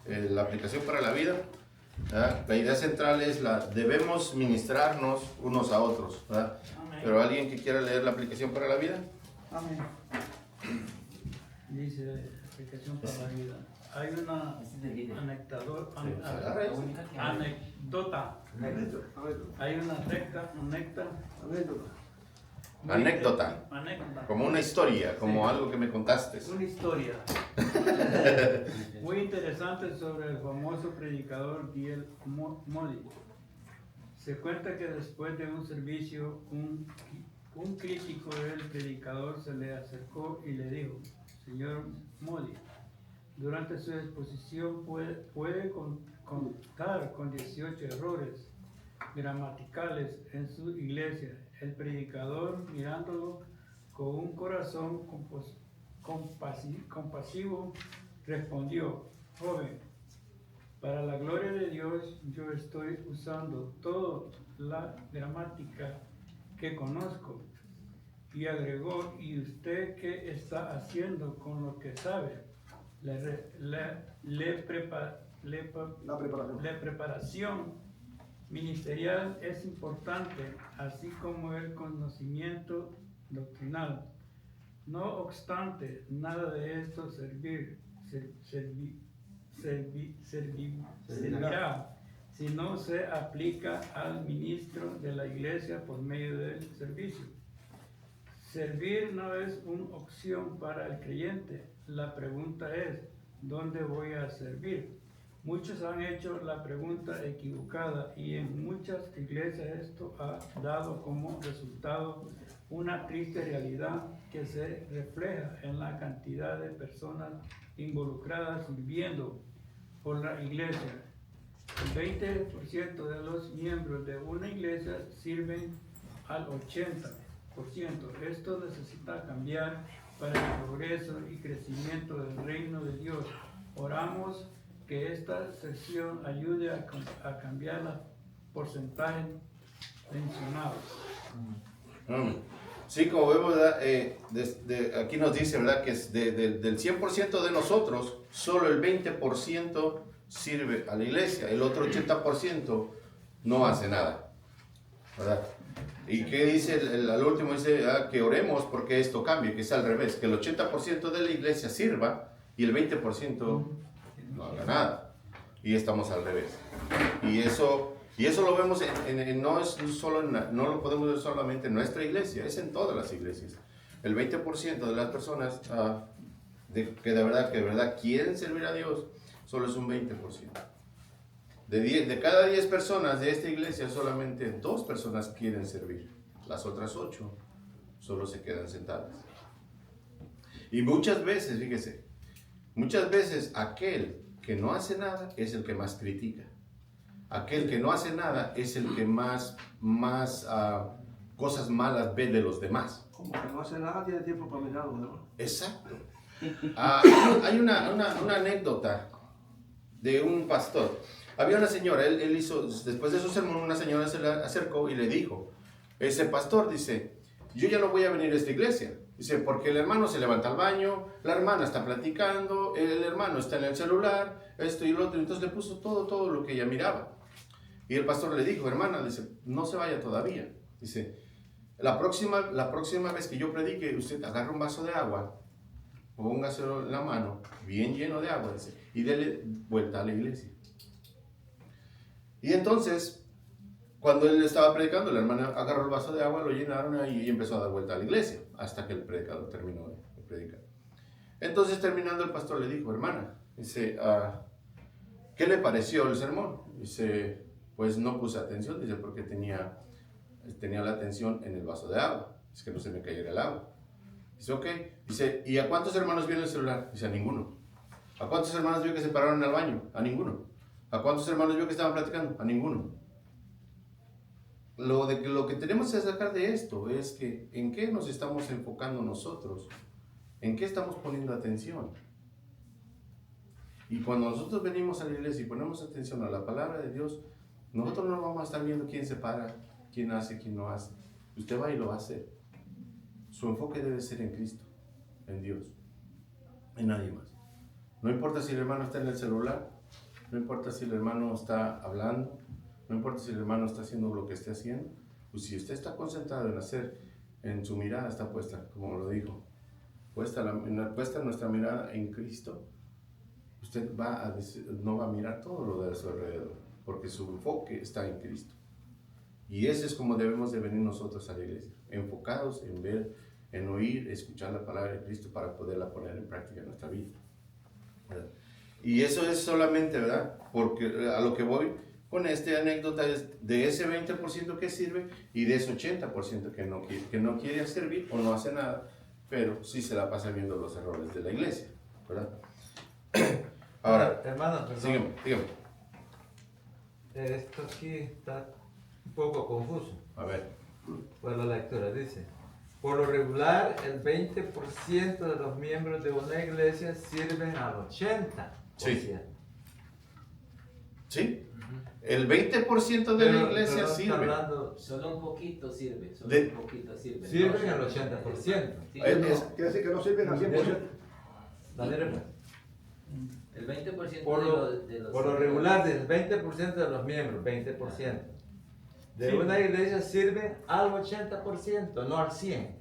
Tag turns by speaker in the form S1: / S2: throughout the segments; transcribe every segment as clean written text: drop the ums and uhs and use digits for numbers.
S1: la aplicación para la vida, ¿verdad? La idea central es debemos ministrarnos unos a otros, ¿verdad? Pero alguien que quiera leer la aplicación para la vida.
S2: Amén. Dice aplicación para la vida. Hay una anécdota. Hay una anécdota.
S1: Como una historia, como
S2: Sí.
S1: algo que me contaste.
S2: Una historia muy interesante sobre el famoso predicador D.L. Moody. Se cuenta que después de un servicio, un crítico del predicador se le acercó y le dijo: Señor Moody, durante su exposición puede contar con 18 errores gramaticales en su iglesia. El predicador, mirándolo con un corazón compasivo, respondió: joven, para la gloria de Dios yo estoy usando toda la gramática que conozco. Y agregó: ¿y usted qué está haciendo con lo que sabe? La preparación ministerial es importante, así como el conocimiento doctrinal. No obstante, nada de esto servirá si no se aplica al ministro de la iglesia por medio del servicio. Servir no es una opción para el creyente. La pregunta es: ¿dónde voy a servir? Muchos han hecho la pregunta equivocada y en muchas iglesias esto ha dado como resultado una triste realidad que se refleja en la cantidad de personas involucradas sirviendo por la iglesia. El 20% de los miembros de una iglesia sirven al 80%. Esto necesita cambiar para el progreso y crecimiento del reino de Dios. Oramos que esta sesión ayude a cambiar los porcentajes mencionados.
S1: Sí, como vemos, ¿verdad? Aquí nos dice, ¿verdad?, que es del 100% de nosotros, solo el 20% sirve a la iglesia, el otro 80% no hace nada, ¿verdad? ¿Y qué dice al último? Dice que oremos porque esto cambie, que es al revés, que el 80% de la iglesia sirva y el 20% no haga nada. Y estamos al revés. Y eso lo vemos no lo podemos ver solamente en nuestra iglesia, es en todas las iglesias. El 20% de las personas que de verdad quieren servir a Dios, solo es un 20%. De cada 10 personas de esta iglesia, solamente 2 personas quieren servir. Las otras 8 solo se quedan sentadas. Y muchas veces, fíjese, aquel que no hace nada es el que más critica. Aquel que no hace nada es el que más cosas malas ve de los demás.
S3: Como que no hace nada, tiene tiempo para mirar a los demás.
S1: Exacto. Hay una anécdota de un pastor. Había una señora, él hizo, después de su sermón, una señora se le acercó y le dijo: ese pastor, dice, yo ya no voy a venir a esta iglesia. Dice, porque el hermano se levanta al baño, la hermana está platicando, el hermano está en el celular, esto y lo otro. Entonces le puso todo lo que ella miraba. Y el pastor le dijo: hermana, dice, no se vaya todavía. Dice, la próxima vez que yo predique, usted agarre un vaso de agua, póngaselo en la mano, bien lleno de agua, dice, y dele vuelta a la iglesia. Y entonces, cuando él estaba predicando, la hermana agarró el vaso de agua, lo llenaron ahí y empezó a dar vuelta a la iglesia, hasta que el predicador terminó de predicar. Entonces, terminando, el pastor le dijo: hermana, dice, ¿qué le pareció el sermón? Dice, pues no puse atención, dice, porque tenía la atención en el vaso de agua, es que no se me cayera el agua. Dice, ok. Dice, ¿y a cuántos hermanos vio en el celular? Dice, a ninguno. ¿A cuántos hermanos vio que se pararon al baño? A ninguno. ¿A cuántos hermanos vio que estaban platicando? A ninguno. Lo que tenemos que sacar de esto es que ¿en qué nos estamos enfocando nosotros? ¿En qué estamos poniendo atención? Y cuando nosotros venimos a la iglesia y ponemos atención a la palabra de Dios, nosotros no vamos a estar viendo quién se para, quién hace, quién no hace. Usted va y lo va a hacer. Su enfoque debe ser en Cristo, en Dios, en nadie más. No importa si el hermano está en el celular, no importa si el hermano está hablando, no importa si el hermano está haciendo lo que esté haciendo, pues si usted está concentrado en hacer, en su mirada está puesta, como lo dijo, puesta nuestra mirada en Cristo, usted no va a mirar todo lo de su alrededor, porque su enfoque está en Cristo. Y ese es como debemos de venir nosotros a la iglesia, enfocados en ver, en oír, escuchar la palabra de Cristo para poderla poner en práctica en nuestra vida, ¿verdad? Y eso es solamente, ¿verdad? Porque a lo que voy con esta anécdota es de ese 20% que sirve y de ese 80% que no quiere servir o no hace nada, pero sí se la pasa viendo los errores de la iglesia, ¿verdad? Ahora,
S4: hermano, perdón.
S1: dígame.
S4: Esto aquí está un poco confuso.
S1: A ver.
S4: Pues la lectura dice: por lo regular, el 20% de los miembros de una iglesia sirven al 80%.
S1: Sí. El 20% de la iglesia sirve.
S5: Solo un poquito sirve.
S1: De-
S5: Un poquito sirve.
S4: Sirven
S5: No,
S4: al 80%.
S5: Sí,
S3: Quiere decir que no sirven al 100%.
S4: Dale,
S5: el 20%
S4: por
S5: de los
S4: lo regular, del 20% de los miembros, 20% de
S2: Sí.
S4: una iglesia sirven al 80%, no al 100%.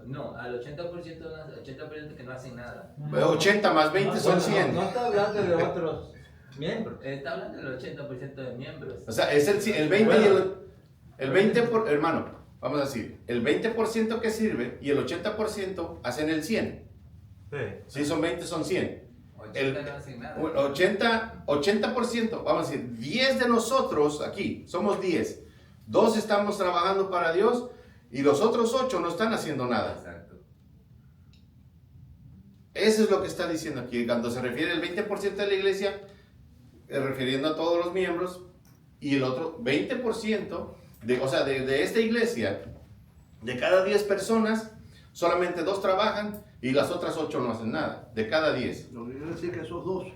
S5: No, al 80% que no hacen nada.
S1: 80 más 20 son
S4: No,
S1: 100.
S4: no está hablando de otros miembros.
S5: Está hablando del 80% de miembros.
S1: O sea, es el 20 y el 20 hermano, vamos a decir, el 20% que sirve y el 80% hacen el 100. Si son 20 son 100.
S5: 80 no hacen nada.
S1: 80%, vamos a decir, 10 de nosotros aquí, somos 10. 2 estamos trabajando para Dios y los otros 8 no están haciendo nada.
S5: Exacto.
S1: Eso es lo que está diciendo aquí. Cuando se refiere al 20% de la iglesia, refiriendo a todos los miembros, y el otro 20% de esta iglesia, de cada 10 personas, solamente 2 trabajan y las otras 8 no hacen nada. De cada 10.
S3: Lo que quiere decir que esos 2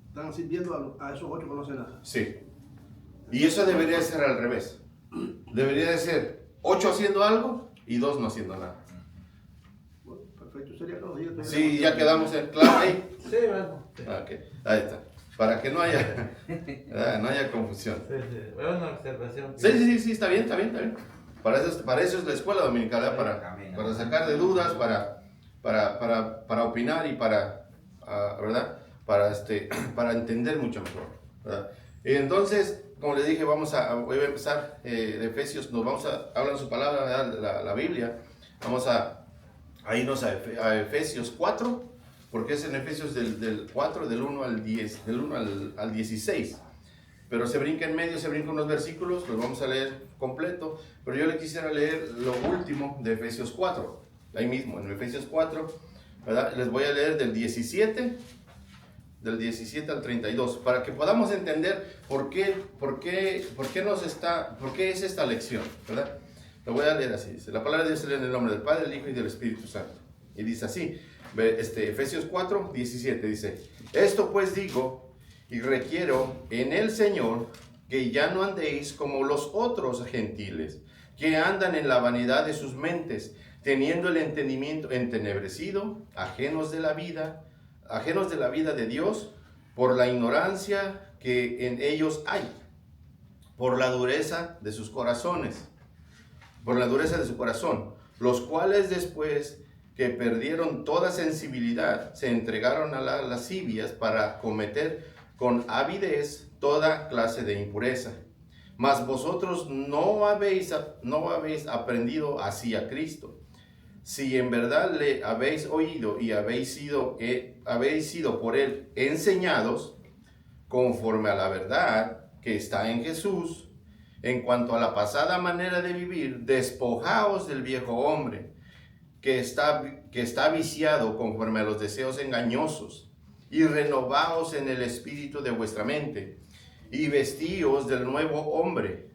S3: están sirviendo a esos 8 que no hacen nada.
S1: Sí. Y eso debería ser al revés. Debería de ser 8 haciendo algo y 2 no haciendo nada.
S3: Bueno, perfecto, sería que los días.
S1: Sí, ya quedamos en claro ahí.
S4: Sí, bueno.
S1: Ok, ahí está. Para que no haya, no haya confusión.
S4: Sí. Una observación.
S1: Sí, está bien. Para eso es la escuela dominical, ¿verdad? Para sacar de dudas, para opinar y ¿verdad? Para entender mucho mejor, ¿verdad? Y entonces, como les dije, voy a empezar de Efesios, hablan su palabra, ¿verdad? La Biblia. Vamos a irnos a Efesios 4, porque es en Efesios del 4, del 1 al 10, del 1 al 16. Pero se brinca en medio, se brinca unos versículos, los vamos a leer completo, pero yo le quisiera leer lo último de Efesios 4, ahí mismo, en Efesios 4, ¿verdad? Les voy a leer del 17 al 32, para que podamos entender por qué es esta lección, ¿verdad? Lo voy a leer así, dice, la palabra de Dios se lee en el nombre del Padre, del Hijo y del Espíritu Santo, y dice así, Efesios 4, 17, dice, esto pues digo, y requiero en el Señor que ya no andéis como los otros gentiles, que andan en la vanidad de sus mentes, teniendo el entendimiento entenebrecido, ajenos de la vida de Dios, por la ignorancia que en ellos hay, por la dureza de sus corazones, los cuales después que perdieron toda sensibilidad, se entregaron a las lascivias para cometer con avidez toda clase de impureza. Mas vosotros no habéis aprendido así a Cristo. Si en verdad le habéis oído y habéis sido por él enseñados, conforme a la verdad que está en Jesús, en cuanto a la pasada manera de vivir, despojaos del viejo hombre, que está viciado conforme a los deseos engañosos, y renovaos en el espíritu de vuestra mente, y vestíos del nuevo hombre,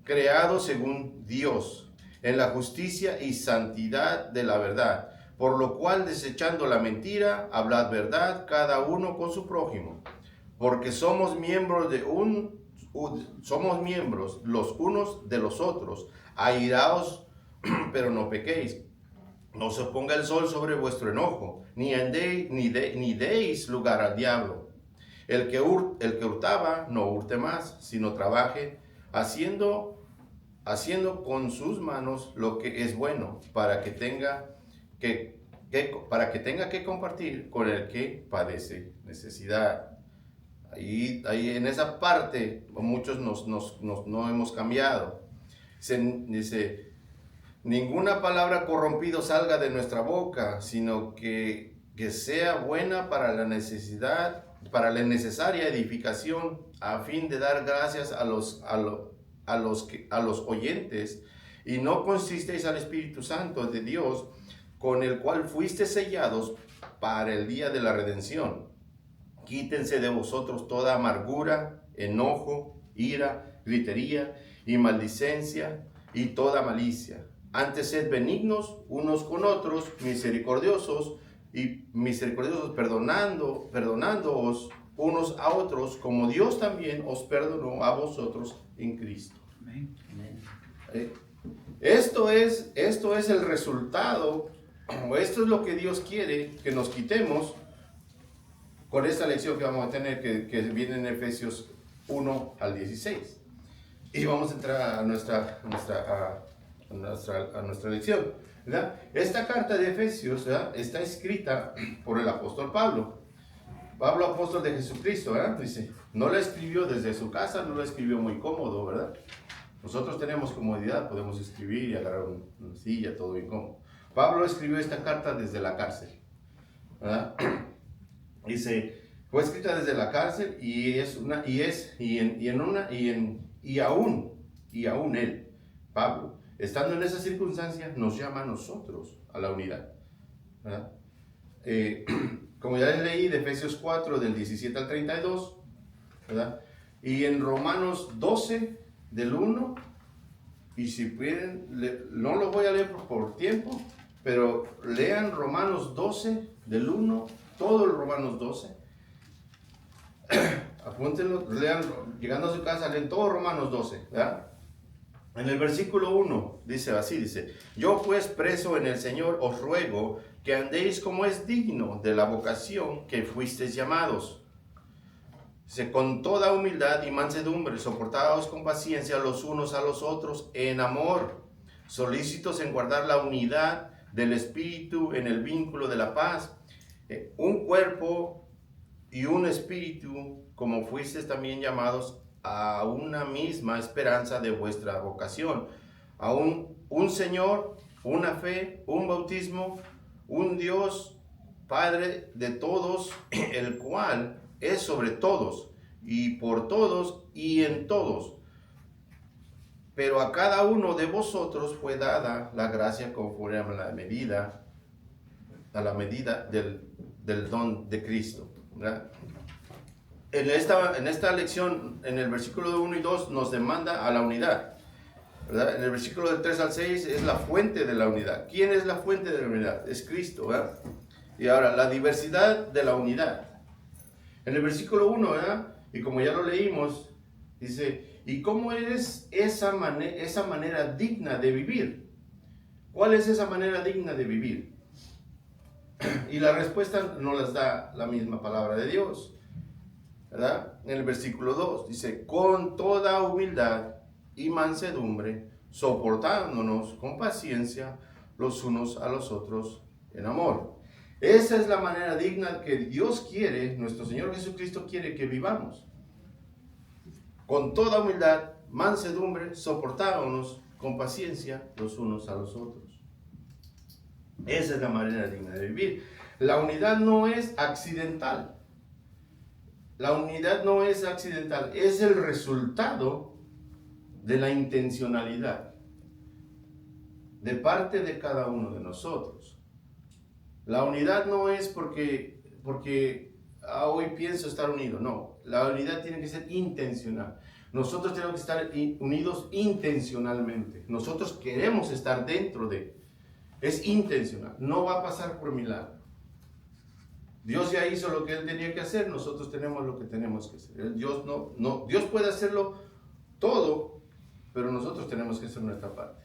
S1: creado según Dios, en la justicia y santidad de la verdad, por lo cual, desechando la mentira, hablad verdad cada uno con su prójimo, porque somos miembros los unos de los otros. Airaos, pero no pequéis. No se ponga el sol sobre vuestro enojo, ni deis lugar al diablo. El que hurtaba, no hurte más, sino trabaje, haciendo con sus manos lo que es bueno, para que tenga que compartir con el que padece necesidad. Ahí en esa parte, muchos no hemos cambiado. Dice, ninguna palabra corrompida salga de nuestra boca, sino que sea buena para la necesaria edificación, a fin de dar gracias a los oyentes, y no consisteis al Espíritu Santo de Dios, con el cual fuiste sellados para el día de la redención. Quítense de vosotros toda amargura, enojo, ira, gritería y maldicencia y toda malicia. Antes sed benignos unos con otros, misericordiosos, perdonándoos unos a otros, como Dios también os perdonó a vosotros en Cristo.
S2: Amén.
S1: Esto es el resultado, o esto es lo que Dios quiere que nos quitemos con esta lección que vamos a tener, que viene en Efesios 1 al 16. Y vamos a entrar a nuestra lección, ¿verdad? Esta carta de Efesios, ¿verdad?, está escrita por el apóstol Pablo, apóstol de Jesucristo, ¿verdad? Dice, no la escribió desde su casa, no la escribió muy cómodo, ¿verdad? Nosotros tenemos comodidad, podemos escribir y agarrar una silla, todo bien cómodo. Pablo escribió esta carta desde la cárcel, ¿verdad? Dice, fue escrita desde la cárcel y aún él, Pablo, estando en esa circunstancia, nos llama a nosotros a la unidad, ¿verdad? Como ya les leí de Efesios 4 del 17 al 32, ¿verdad? Y en Romanos 12 del 1, y si pueden, no lo voy a leer por tiempo, pero lean Romanos 12 del 1, todo el Romanos 12, apúntenlo, lean, llegando a su casa, leen todo Romanos 12, ¿verdad? En el versículo 1 dice así, dice, yo pues preso en el Señor os ruego que andéis como es digno de la vocación que fuisteis llamados. Dice, con toda humildad y mansedumbre, soportaos con paciencia los unos a los otros en amor, solícitos en guardar la unidad del Espíritu en el vínculo de la paz, un cuerpo y un espíritu, como fuisteis también llamados a una misma esperanza de vuestra vocación, a un Señor, una fe, un bautismo, un Dios, Padre de todos, el cual es sobre todos, y por todos, y en todos. Pero a cada uno de vosotros fue dada la gracia conforme a la medida del don de Cristo, ¿verdad? En esta lección, en el versículo 1 y 2, nos demanda a la unidad, ¿verdad? En el versículo del 3 al 6 es la fuente de la unidad. ¿Quién es la fuente de la unidad? Es Cristo, ¿verdad? Y ahora, la diversidad de la unidad. En el versículo 1, ¿verdad?, y como ya lo leímos, dice, ¿y cómo es esa manera digna de vivir? ¿Cuál es esa manera digna de vivir? Y la respuesta nos las da la misma palabra de Dios, ¿verdad? En el versículo 2 dice, con toda humildad y mansedumbre, soportándonos con paciencia los unos a los otros en amor. Esa es la manera digna que Dios quiere, nuestro Señor Jesucristo quiere que vivamos. Con toda humildad, mansedumbre, soportándonos con paciencia los unos a los otros. Esa es la manera digna de vivir. La unidad no es accidental. La unidad no es accidental, es el resultado de la intencionalidad de parte de cada uno de nosotros. La unidad no es porque hoy pienso estar unido, no. La unidad tiene que ser intencional. Nosotros tenemos que estar unidos intencionalmente. Nosotros queremos estar dentro de. Es intencional, no va a pasar por milagro. Dios ya hizo lo que Él tenía que hacer, nosotros tenemos lo que tenemos que hacer. Dios Dios puede hacerlo todo, pero nosotros tenemos que hacer nuestra parte.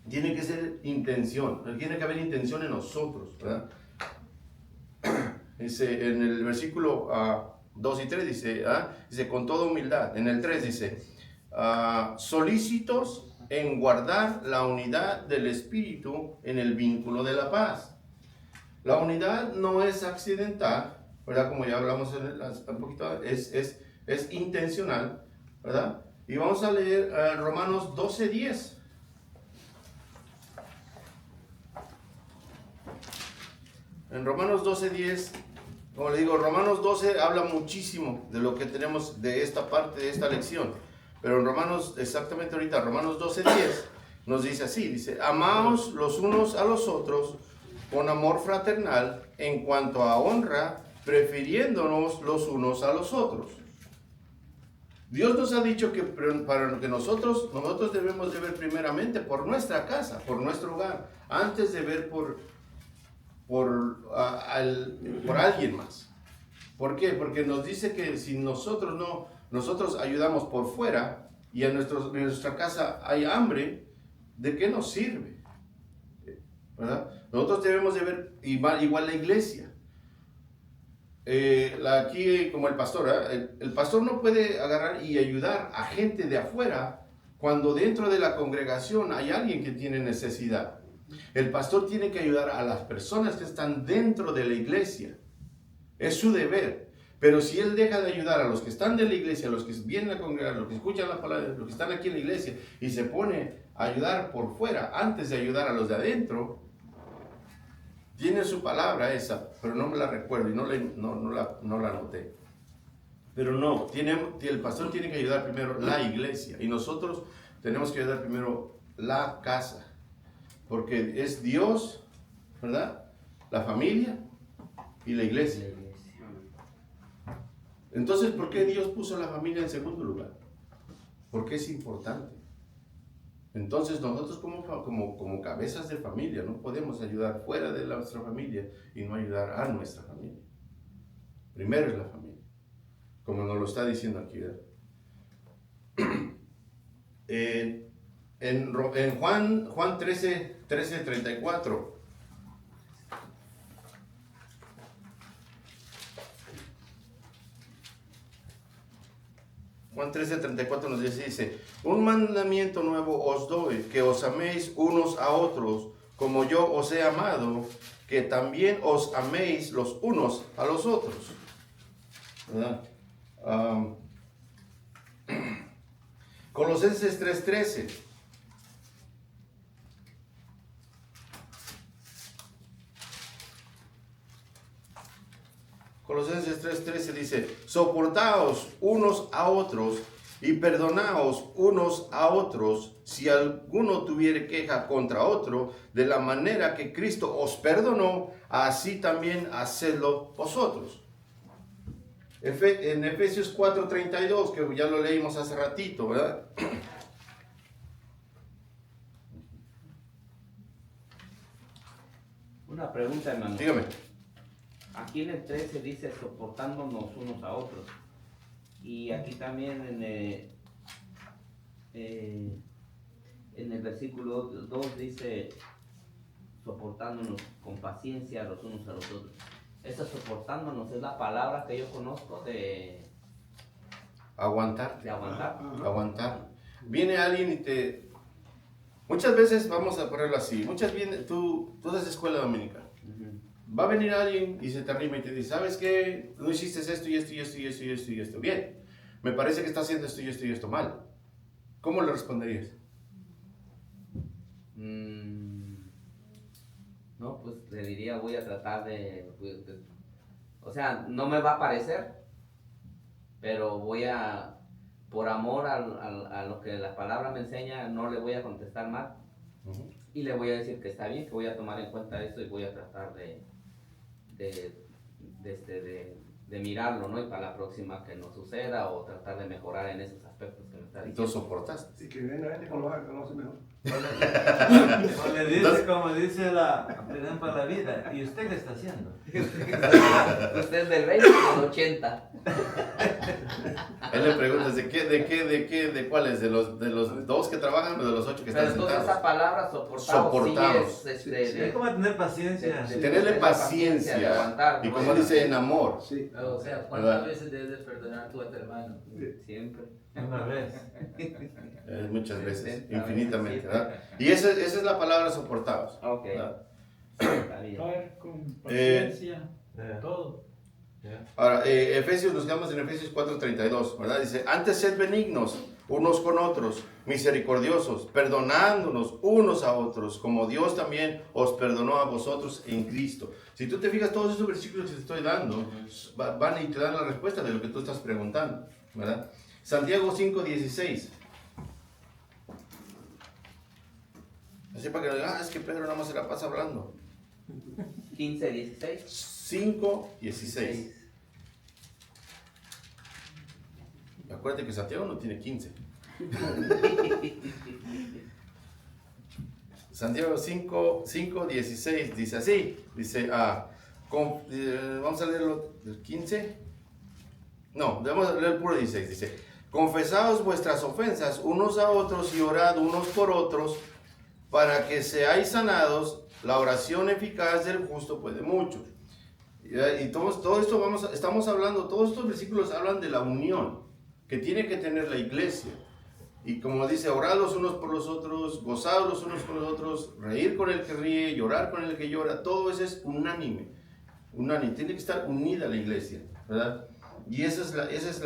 S1: Tiene que ser intención, tiene que haber intención en nosotros, ¿verdad? Dice, en el versículo 2 y 3 dice, con toda humildad. En el 3 dice, solícitos en guardar la unidad del Espíritu en el vínculo de la paz. La unidad no es accidental, ¿verdad? Como ya hablamos un poquito, es intencional, ¿verdad? Y vamos a leer Romanos 12:10. En Romanos 12:10, como le digo, Romanos 12 habla muchísimo de lo que tenemos de esta parte, de esta lección. Pero en Romanos, exactamente ahorita, Romanos 12:10, nos dice así, dice, amaos los unos a los otros con amor fraternal en cuanto a honra, prefiriéndonos los unos a los otros. Dios nos ha dicho que para que nosotros debemos de ver primeramente por nuestra casa, por nuestro hogar, antes de ver por alguien más. ¿Por qué? Porque nos dice que si nosotros ayudamos por fuera y en nuestra casa hay hambre, ¿de qué nos sirve? ¿Verdad? Nosotros debemos de ver igual la iglesia. Aquí como el pastor, el pastor no puede agarrar y ayudar a gente de afuera cuando dentro de la congregación hay alguien que tiene necesidad. El pastor tiene que ayudar a las personas que están dentro de la iglesia. Es su deber. Pero si él deja de ayudar a los que están de la iglesia, a los que vienen a congregar, a los que escuchan la palabra, a los que están aquí en la iglesia, y se pone a ayudar por fuera antes de ayudar a los de adentro, tiene su palabra esa, pero no me la recuerdo y no la anoté. Pero no, el pastor tiene que ayudar primero la iglesia y nosotros tenemos que ayudar primero la casa. Porque es Dios, ¿verdad? La familia y la iglesia. Entonces, ¿por qué Dios puso a la familia en segundo lugar? Porque es importante. Entonces, nosotros como cabezas de familia no podemos ayudar fuera de nuestra familia y no ayudar a nuestra familia. Primero es la familia, como nos lo está diciendo aquí, ¿verdad? En Juan 13:34. Juan 13:34 nos dice, un mandamiento nuevo os doy, que os améis unos a otros, como yo os he amado, que también os améis los unos a los otros. ¿Verdad? Colosenses 3:13. Colosenses 3:13 dice, soportaos unos a otros y perdonaos unos a otros si alguno tuviere queja contra otro, de la manera que Cristo os perdonó, así también hacedlo vosotros. En Efesios 4:32, que ya lo leímos hace ratito, ¿verdad?
S6: Una pregunta, hermano.
S1: Dígame.
S6: Aquí en el 13 dice soportándonos unos a otros. Y aquí también en el versículo 2 dice soportándonos con paciencia los unos a los otros. Esa soportándonos es la palabra que yo conozco de
S1: Aguantar.
S6: de aguantar.
S1: Aguantar. Viene alguien y muchas veces, vamos a ponerlo así, tú das escuela dominical. Va a venir alguien y se te arrima y te dice, ¿sabes qué? No hiciste esto y esto y esto y esto y esto y esto. Bien, me parece que estás haciendo esto y esto y esto mal. ¿Cómo le responderías?
S6: No, pues le diría, voy a tratar o sea, no me va a parecer, pero por amor a lo que la palabra me enseña, no le voy a contestar mal. Y le voy a decir que está bien, que voy a tomar en cuenta esto y voy a tratar de mirarlo, ¿no? Y para la próxima que no suceda o tratar de mejorar en esos aspectos que me está diciendo.
S1: Entonces soportaste.
S3: Y que viene gente con los que conoce mejor.
S4: O le dice, como dice Aprenden para la vida, ¿y usted qué está haciendo?
S5: Usted es del 20 o del 80.
S1: Él le pregunta, ¿de cuáles? ¿De los 2 que trabajan o de los 8 que
S6: Pero
S1: están
S6: entonces esa
S1: sentados?
S6: palabra
S1: Soportados.
S6: sí es
S4: Es como tener paciencia.
S1: Tenerle
S6: de
S1: paciencia.
S6: aguantar,
S1: Y
S6: ¿no?
S1: como dice, en amor.
S3: Sí.
S5: O sea,
S1: ¿Verdad?
S5: ¿cuántas veces debes de perdonar tú a tu hermano?
S6: Siempre.
S4: Una vez.
S1: Muchas veces,
S6: 60
S1: infinitamente,
S6: veces,
S1: ¿verdad? Y esa es la palabra soportados.
S6: Ok.
S1: ¿verdad?
S6: Está bien.
S2: Estar con paciencia,
S4: Ya,
S2: todo.
S4: ya.
S1: Ahora, Efesios, nos quedamos en Efesios 4:32, ¿verdad? Dice, antes sed benignos unos con otros, misericordiosos, perdonándonos unos a otros, como Dios también os perdonó a vosotros en Cristo. Si tú te fijas, todos esos versículos que te estoy dando van y te dan la respuesta de lo que tú estás preguntando, ¿verdad? Santiago 5:16. Así para que no digan, es que Pedro nada más se la pasa hablando.
S6: 15, 16.
S1: 5:16. Acuérdate que Santiago no tiene 15. Santiago 5:16 dice así, dice, vamos a leerlo del 15. No, vamos a leer el puro 16, dice, confesaos vuestras ofensas unos a otros y orad unos por otros para que seáis sanados. La oración eficaz del justo puede mucho. Y todo esto estamos hablando, todos estos versículos hablan de la unión que tiene que tener la iglesia. Y como dice, orad los unos por los otros, gozados los unos por los otros, reír con el que ríe, llorar con el que llora, todo eso es unánime. Tiene que estar unida la iglesia, ¿verdad? Y esa es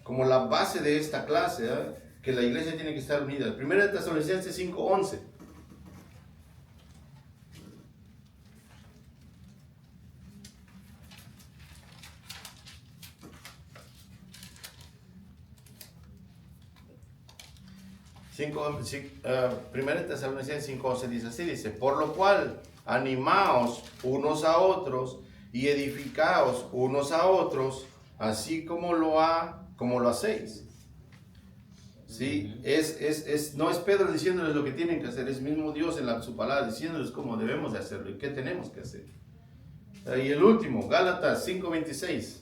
S1: como la base de esta clase, ¿verdad? Que la iglesia tiene que estar unida. 1 Tesalonicenses 5:11. Primera Tesalonicenses 5:11 dice así, dice, por lo cual animaos unos a otros y edificaos unos a otros, así como lo hacéis. ¿Sí? No es Pedro diciéndoles lo que tienen que hacer, es mismo Dios en su palabra diciéndoles cómo debemos de hacerlo y qué tenemos que hacer. Y el último, Gálatas 5:26.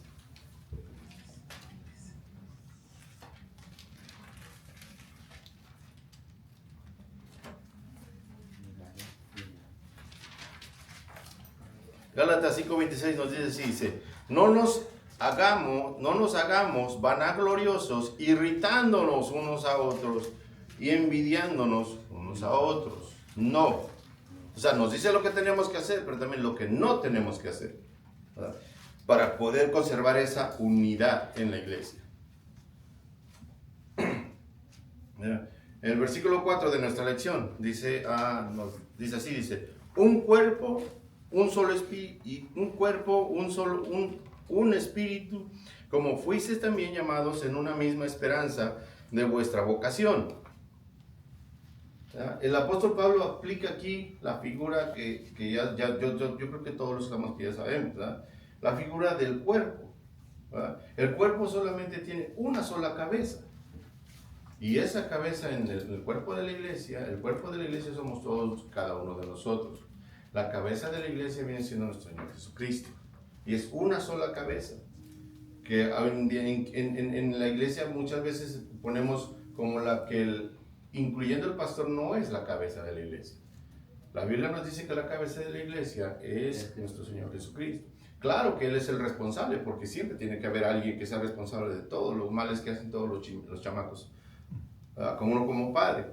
S1: Gálatas 5:26 nos dice así, dice, no nos hagamos vanagloriosos, irritándonos unos a otros y envidiándonos unos a otros. No. O sea, nos dice lo que tenemos que hacer, pero también lo que no tenemos que hacer, ¿verdad? Para poder conservar esa unidad en la iglesia. Mira, el versículo 4 de nuestra lección dice así, dice, un cuerpo, un solo espíritu, un espíritu, como fuisteis también llamados en una misma esperanza de vuestra vocación. ¿Ya? El apóstol Pablo aplica aquí la figura que yo creo que todos los amamos que ya sabemos, ¿verdad? La figura del cuerpo, ¿verdad? El cuerpo solamente tiene una sola cabeza. Y esa cabeza en el cuerpo de la iglesia, el cuerpo de la iglesia somos todos, cada uno de nosotros. La cabeza de la iglesia viene siendo nuestro Señor Jesucristo. Y es una sola cabeza. Que en la iglesia muchas veces ponemos como incluyendo el pastor, no es la cabeza de la iglesia. La Biblia nos dice que la cabeza de la iglesia es nuestro Señor Jesucristo. Claro que Él es el responsable, porque siempre tiene que haber alguien que sea responsable de todos los males que hacen todos los chamacos. Como uno como padre.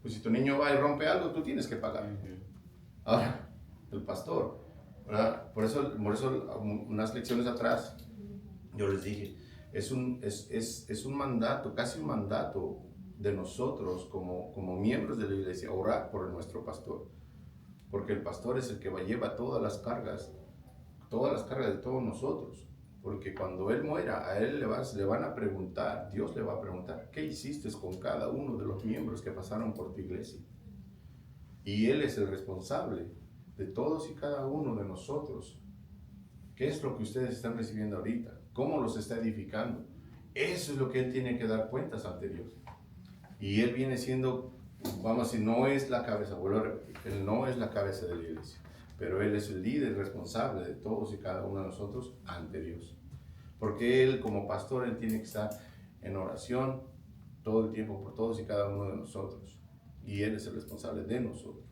S1: Pues si tu niño va y rompe algo, tú tienes que pagar. Ahora, el pastor, ¿verdad? Por eso unas lecciones atrás, yo les dije, es un mandato, casi un mandato de nosotros como miembros de la iglesia, orar por nuestro pastor. Porque el pastor es el que lleva todas las cargas de todos nosotros. Porque cuando Él muera, a Él le van a preguntar, Dios le va a preguntar, ¿qué hiciste con cada uno de los miembros que pasaron por tu iglesia? Y Él es el responsable de todos y cada uno de nosotros. ¿Qué es lo que ustedes están recibiendo ahorita? ¿Cómo los está edificando? Eso es lo que Él tiene que dar cuentas ante Dios. Y Él viene siendo, vamos a decir, no es la cabeza, vuelvo a repetir, Él no es la cabeza de la iglesia, pero Él es el líder responsable de todos y cada uno de nosotros ante Dios. Porque él como pastor, él tiene que estar en oración todo el tiempo por todos y cada uno de nosotros. Y él es el responsable de nosotros.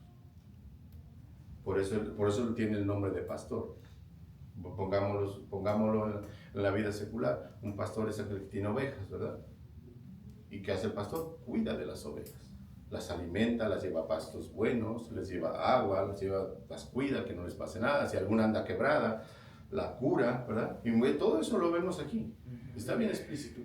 S1: Por eso él tiene el nombre de pastor. Pongámoslo en la vida secular. Un pastor es el que tiene ovejas, ¿verdad? ¿Y qué hace el pastor? Cuida de las ovejas. Las alimenta, las lleva a pastos buenos, les lleva agua, las cuida, que no les pase nada. Si alguna anda quebrada, la cura, ¿verdad? Y todo eso lo vemos aquí. Está bien explícito.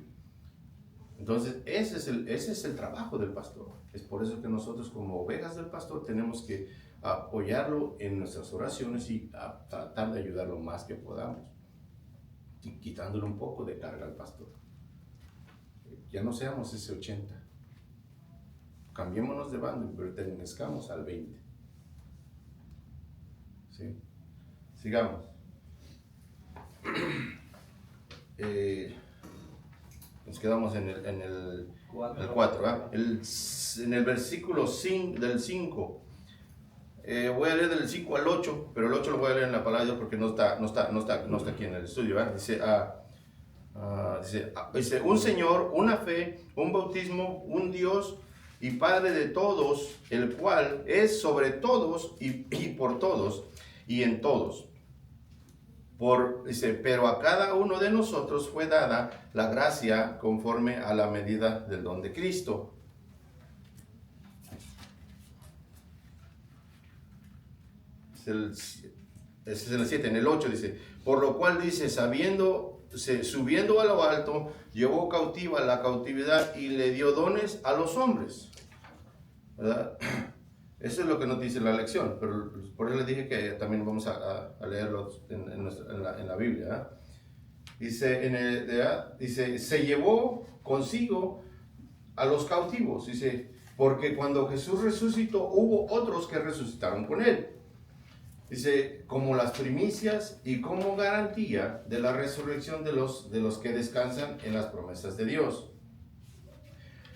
S1: Entonces, ese es el trabajo del pastor. Es por eso que nosotros como ovejas del pastor tenemos que apoyarlo en nuestras oraciones y tratar de ayudar lo más que podamos, y quitándole un poco de carga al pastor. Ya no seamos ese 80. Cambiémonos de bando y pertenezcamos al 20. ¿Sí? Sigamos. Nos quedamos en el 4. En el versículo 5, del 5. Voy a leer del 5 al 8, pero el 8 lo voy a leer en la palabra de Dios porque no está aquí en el estudio, ¿verdad? Dice, un Señor, una fe, un bautismo, un Dios y Padre de todos, el cual es sobre todos y por todos y en todos. Dice, pero a cada uno de nosotros fue dada la gracia conforme a la medida del don de Cristo. Ese es el 7. En el 8 dice, por lo cual dice, subiendo a lo alto, llevó cautiva la cautividad y le dio dones a los hombres. ¿Verdad? Eso es lo que nos dice la lección, pero por eso les dije que también vamos a leerlo en la Biblia. Dice, se llevó consigo a los cautivos, dice, porque cuando Jesús resucitó, hubo otros que resucitaron con él. Dice, como las primicias y como garantía de la resurrección de los que descansan en las promesas de Dios.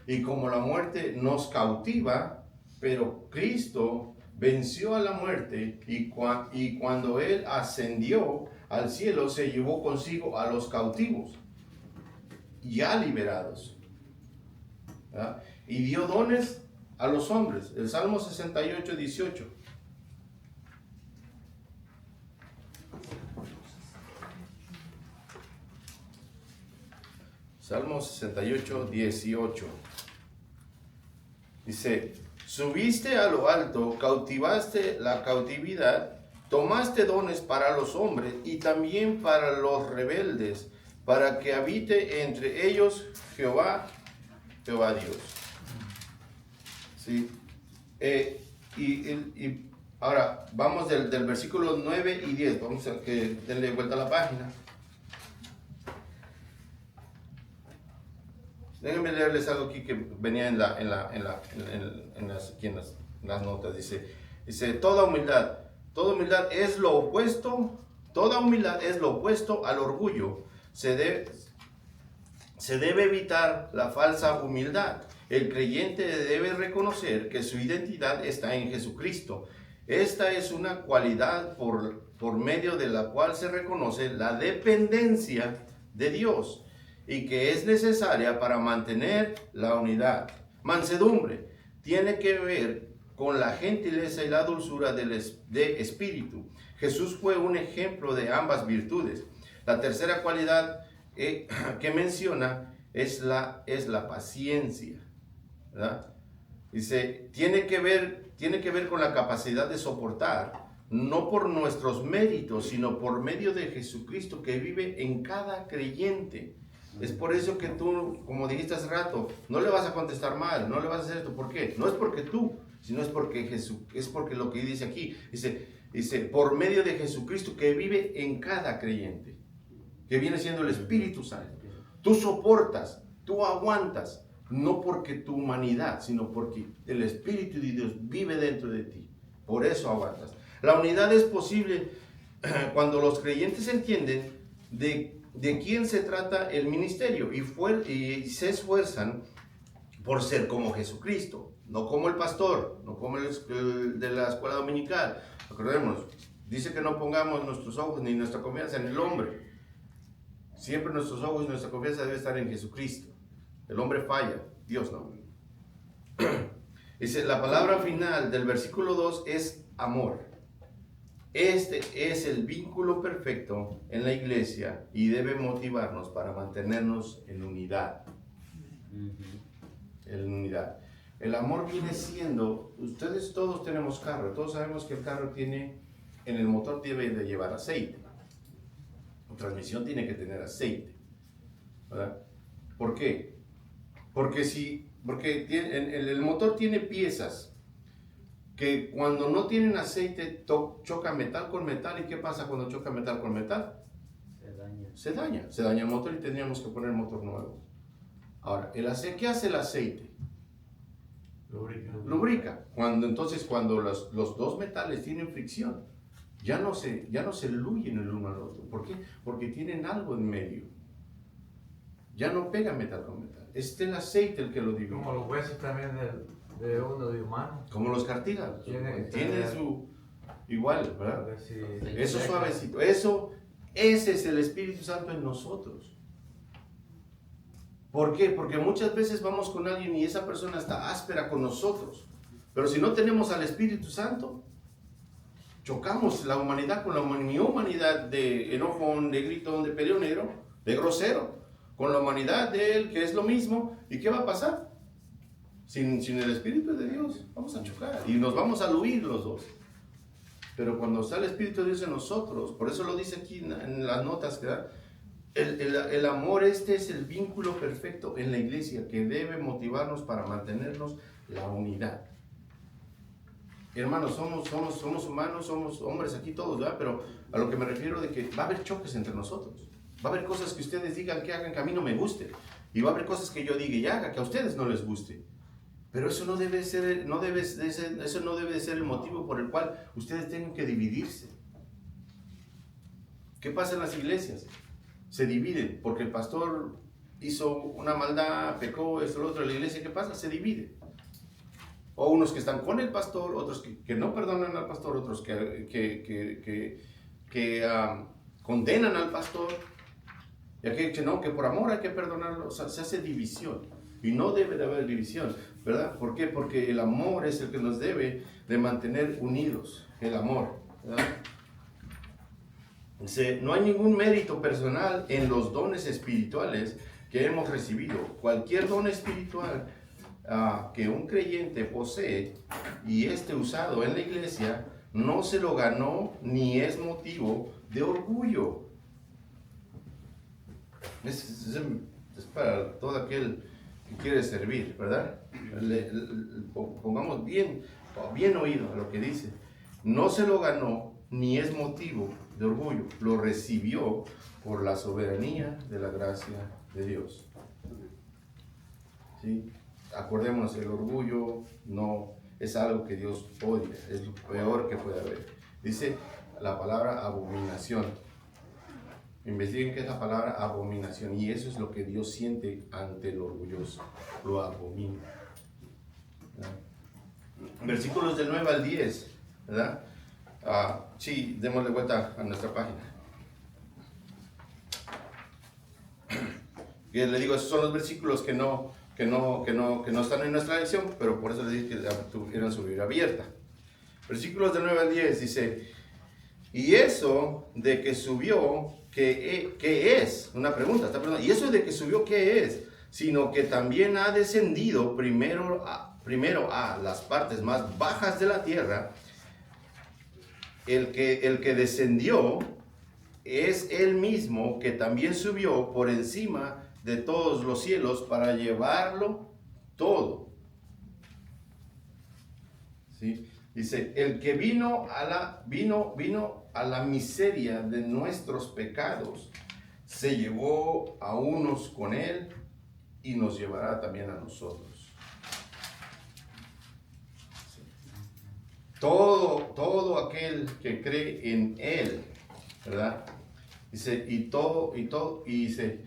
S1: Y como la muerte nos cautiva, pero Cristo venció a la muerte y cuando Él ascendió al cielo, se llevó consigo a los cautivos, ya liberados, ¿verdad? Y dio dones a los hombres. El Salmo 68, 18. Salmo 68, 18. Dice, subiste a lo alto, cautivaste la cautividad, tomaste dones para los hombres y también para los rebeldes, para que habite entre ellos Jehová Dios. ¿Sí? Y ahora vamos del versículo 9 y 10. Vamos a que denle vuelta a la página. Déjenme leerles algo aquí que venía en las notas. Dice, toda humildad es lo opuesto al orgullo. Se debe evitar la falsa humildad. El creyente debe reconocer que su identidad está en Jesucristo. Esta es una cualidad por medio de la cual se reconoce la dependencia de Dios y que es necesaria para mantener la unidad. Mansedumbre tiene que ver con la gentileza y la dulzura de espíritu. Jesús fue un ejemplo de ambas virtudes. La tercera cualidad que menciona es la paciencia, ¿verdad? Dice, tiene que ver con la capacidad de soportar, no por nuestros méritos, sino por medio de Jesucristo que vive en cada creyente. Es por eso que tú, como dijiste hace rato, no le vas a contestar mal, no le vas a hacer esto. ¿Por qué? No es porque tú, sino es porque Jesús, es porque lo que dice aquí. Dice, por medio de Jesucristo que vive en cada creyente, que viene siendo el Espíritu Santo. Tú soportas, tú aguantas, no porque tu humanidad, sino porque el Espíritu de Dios vive dentro de ti. Por eso aguantas. La unidad es posible cuando los creyentes entienden de quién se trata el ministerio y se esfuerzan por ser como Jesucristo, no como el pastor, no como el de la escuela dominical. Acordémonos, dice que no pongamos nuestros ojos ni nuestra confianza en el hombre, Siempre nuestros ojos y nuestra confianza debe estar en Jesucristo. El hombre falla, Dios no. Dice, la palabra final del versículo 2 es amor. Este es el vínculo perfecto en la iglesia y debe motivarnos para mantenernos en unidad. En unidad. El amor viene siendo, ustedes todos tenemos carro, todos sabemos que el carro tiene, en el motor debe de llevar aceite. La transmisión tiene que tener aceite, ¿verdad? ¿Por qué? Porque el motor tiene piezas que cuando no tienen aceite choca metal con metal. ¿Y qué pasa cuando choca metal con metal? Se daña el motor y tendríamos que poner motor nuevo. Ahora, ¿qué hace el aceite? Lubrica. Cuando los dos metales tienen fricción, ya no se luyen el uno al otro. ¿Por qué? Porque tienen algo en medio. Ya no pega metal con metal. Es el aceite el que lo divide.
S4: Como los huesos también de uno de humano.
S1: Como los cartílagos. Tiene su igual, ¿verdad?
S4: Sí.
S1: Eso suavecito. Ese es el Espíritu Santo en nosotros. ¿Por qué? Porque muchas veces vamos con alguien y esa persona está áspera con nosotros. Pero si no tenemos al Espíritu Santo, chocamos la humanidad con mi humanidad de enojón, de gritón, de peleonero, de grosero, con la humanidad de él, que es lo mismo. ¿Y qué va a pasar? Sin el Espíritu de Dios, vamos a chocar y nos vamos a huir los dos. Pero cuando está el Espíritu de Dios en nosotros, por eso lo dice aquí en las notas que da, el amor es el vínculo perfecto en la iglesia que debe motivarnos para mantenernos la unidad. Hermanos, somos humanos, somos hombres aquí todos, ¿verdad? Pero a lo que me refiero de que va a haber choques entre nosotros. Va a haber cosas que ustedes digan que hagan que a mí no me guste. Y va a haber cosas que yo diga y haga que a ustedes no les guste. Pero eso no debe ser el motivo por el cual ustedes tienen que dividirse. ¿Qué pasa en las iglesias? Se dividen porque el pastor hizo una maldad, pecó, esto, lo otro. En la iglesia, ¿qué pasa? Se divide. O unos que están con el pastor, otros que no perdonan al pastor, otros que condenan al pastor. Y aquel que no, que por amor hay que perdonarlo. O sea, se hace división. Y no debe de haber división, ¿verdad? ¿Por qué? Porque el amor es el que nos debe de mantener unidos. El amor, ¿verdad? Dice, no hay ningún mérito personal en los dones espirituales que hemos recibido. Cualquier don espiritual que un creyente posee y esté usado en la iglesia, no se lo ganó ni es motivo de orgullo. Es para todo aquel que quiere servir, ¿verdad? Pongamos bien oído a lo que dice. No se lo ganó ni es motivo de orgullo, lo recibió por la soberanía de la gracia de Dios. ¿Sí? Acordémonos, el orgullo no es algo que Dios odia, es lo peor que puede haber. Dice la palabra abominación. Investiguen qué es la palabra abominación, y eso es lo que Dios siente ante el orgulloso, lo abomina. Versículos del 9 al 10, ¿verdad? Sí, démosle vuelta a nuestra página. Y le digo, esos son los versículos que no están en nuestra lección, pero por eso les dije que tuvieran su Biblia abierta. Versículos del 9 al 10 dice, y eso de que subió, ¿qué es? Una pregunta, está preguntando, ¿y eso de que subió qué es? Sino que también ha descendido primero a las partes más bajas de la tierra. El que descendió es el mismo que también subió por encima de todos los cielos para llevarlo todo. ¿Sí? Dice, el que vino a la miseria de nuestros pecados, se llevó a unos con él y nos llevará también a nosotros. Todo aquel que cree en él, ¿verdad? Dice, y dice,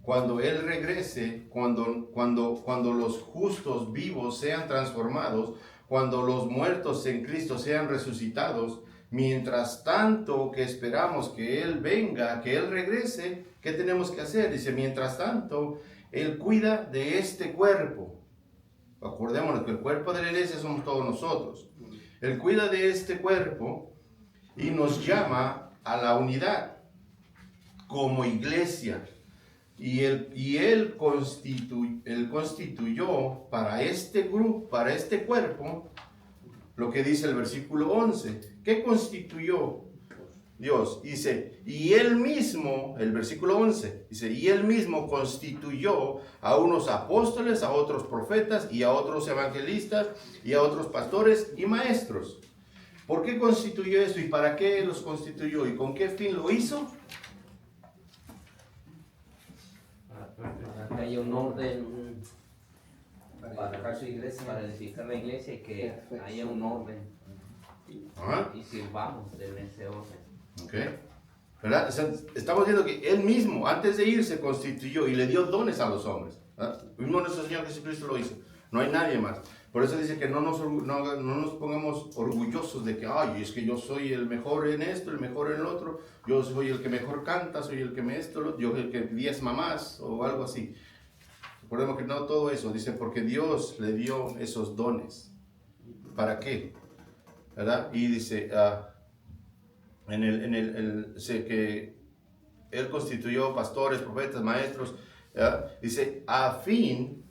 S1: cuando él regrese, cuando los justos vivos sean transformados, cuando los muertos en Cristo sean resucitados, mientras tanto que esperamos que Él venga, que Él regrese, ¿qué tenemos que hacer? Dice, mientras tanto, Él cuida de este cuerpo. Acordémonos que el cuerpo de la iglesia somos todos nosotros. Él cuida de este cuerpo y nos llama a la unidad como iglesia. Y él constituyó para este grupo, para este cuerpo, lo que dice el versículo 11. ¿Qué constituyó Dios? Dice, y Él mismo, el versículo 11, dice, y Él mismo constituyó a unos apóstoles, a otros profetas, y a otros evangelistas, y a otros pastores y maestros. ¿Por qué constituyó eso? ¿Y para qué los constituyó? ¿Y con qué fin lo hizo?
S6: Para que haya un orden para su iglesia, para edificar la iglesia y que haya un orden.
S1: Ajá.
S6: Y sirvamos en ese orden.
S1: ¿Ok? ¿Verdad? O sea, estamos viendo que Él mismo, antes de ir, se constituyó y le dio dones a los hombres. ¿Verdad? Mismo nuestro Señor Jesucristo lo hizo. No hay nadie más. Por eso dice que no nos pongamos orgullosos de que, ay, es que yo soy el mejor en esto, el mejor en lo otro, yo soy el que mejor canta, soy el que me esto, yo el que diezma más, o algo así. Recordemos que no todo eso, dice, porque Dios le dio esos dones. ¿Para qué? ¿Verdad? Y dice, dice que Él constituyó pastores, profetas, maestros, ¿verdad? Dice, a fin,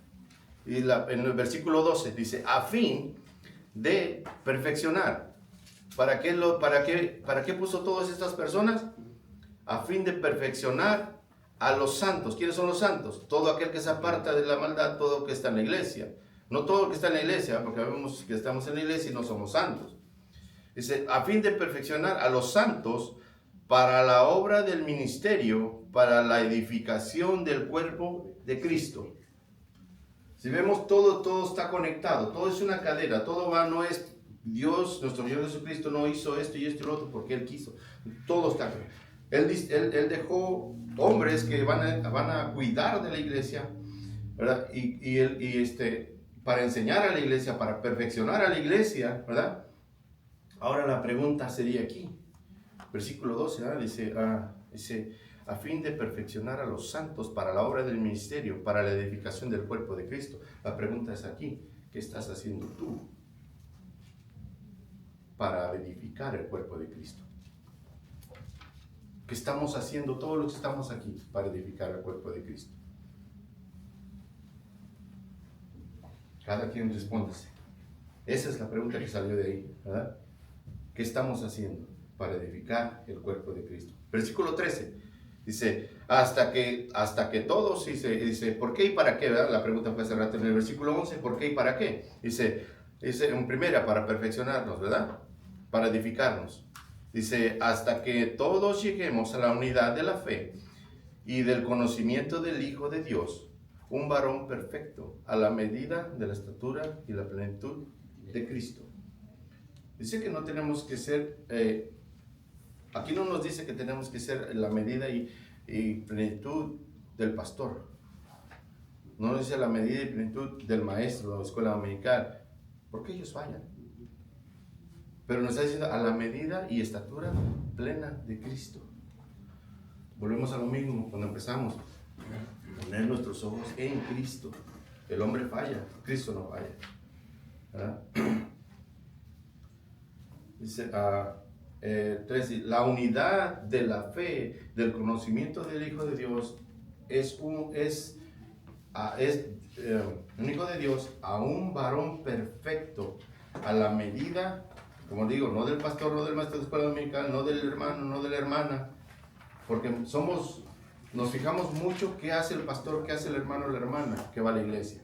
S1: y en el versículo 12 dice, a fin de perfeccionar. ¿Para qué puso todas estas personas? A fin de perfeccionar a los santos. ¿Quiénes son los santos? Todo aquel que se aparta de la maldad, todo el que está en la iglesia. No todo el que está en la iglesia, porque vemos que estamos en la iglesia y no somos santos. Dice, a fin de perfeccionar a los santos para la obra del ministerio, para la edificación del cuerpo de Cristo. Si vemos todo está conectado, todo es una cadena, todo va, no es Dios, nuestro Señor Jesucristo no hizo esto y esto y lo otro porque Él quiso. Todo está. Él dejó hombres que van a cuidar de la iglesia, ¿verdad? Para enseñar a la iglesia, para perfeccionar a la iglesia, ¿verdad? Ahora la pregunta sería aquí, versículo 12, ¿verdad? Dice, a fin de perfeccionar a los santos para la obra del ministerio, para la edificación del cuerpo de Cristo. La pregunta es aquí, ¿qué estás haciendo tú para edificar el cuerpo de Cristo? ¿Qué estamos haciendo todos los que estamos aquí para edificar el cuerpo de Cristo? Cada quien respóndase. Esa es la pregunta que salió de ahí, ¿verdad? ¿Qué estamos haciendo para edificar el cuerpo de Cristo? Versículo 13. Dice, hasta que todos, dice, ¿por qué y para qué? ¿Verdad? La pregunta fue hace rato en el versículo 11, ¿por qué y para qué? Dice en primera, para perfeccionarnos, ¿verdad? Para edificarnos. Dice, hasta que todos lleguemos a la unidad de la fe y del conocimiento del Hijo de Dios, un varón perfecto, a la medida de la estatura y la plenitud de Cristo. Dice que no tenemos que ser... Aquí no nos dice que tenemos que ser la medida y plenitud del pastor. No nos dice la medida y plenitud del maestro de la escuela dominical, porque ellos fallan. Pero nos está diciendo a la medida y estatura plena de Cristo. Volvemos a lo mismo cuando empezamos. Poner nuestros ojos en Cristo. El hombre falla, Cristo no falla. ¿Verdad? Dice... 13, la unidad de la fe, del conocimiento del Hijo de Dios es un Hijo de Dios a un varón perfecto, a la medida, como digo, no del pastor, no del maestro de escuela dominical, no del hermano, no de la hermana, porque nos fijamos mucho qué hace el pastor, qué hace el hermano o la hermana que va a la iglesia.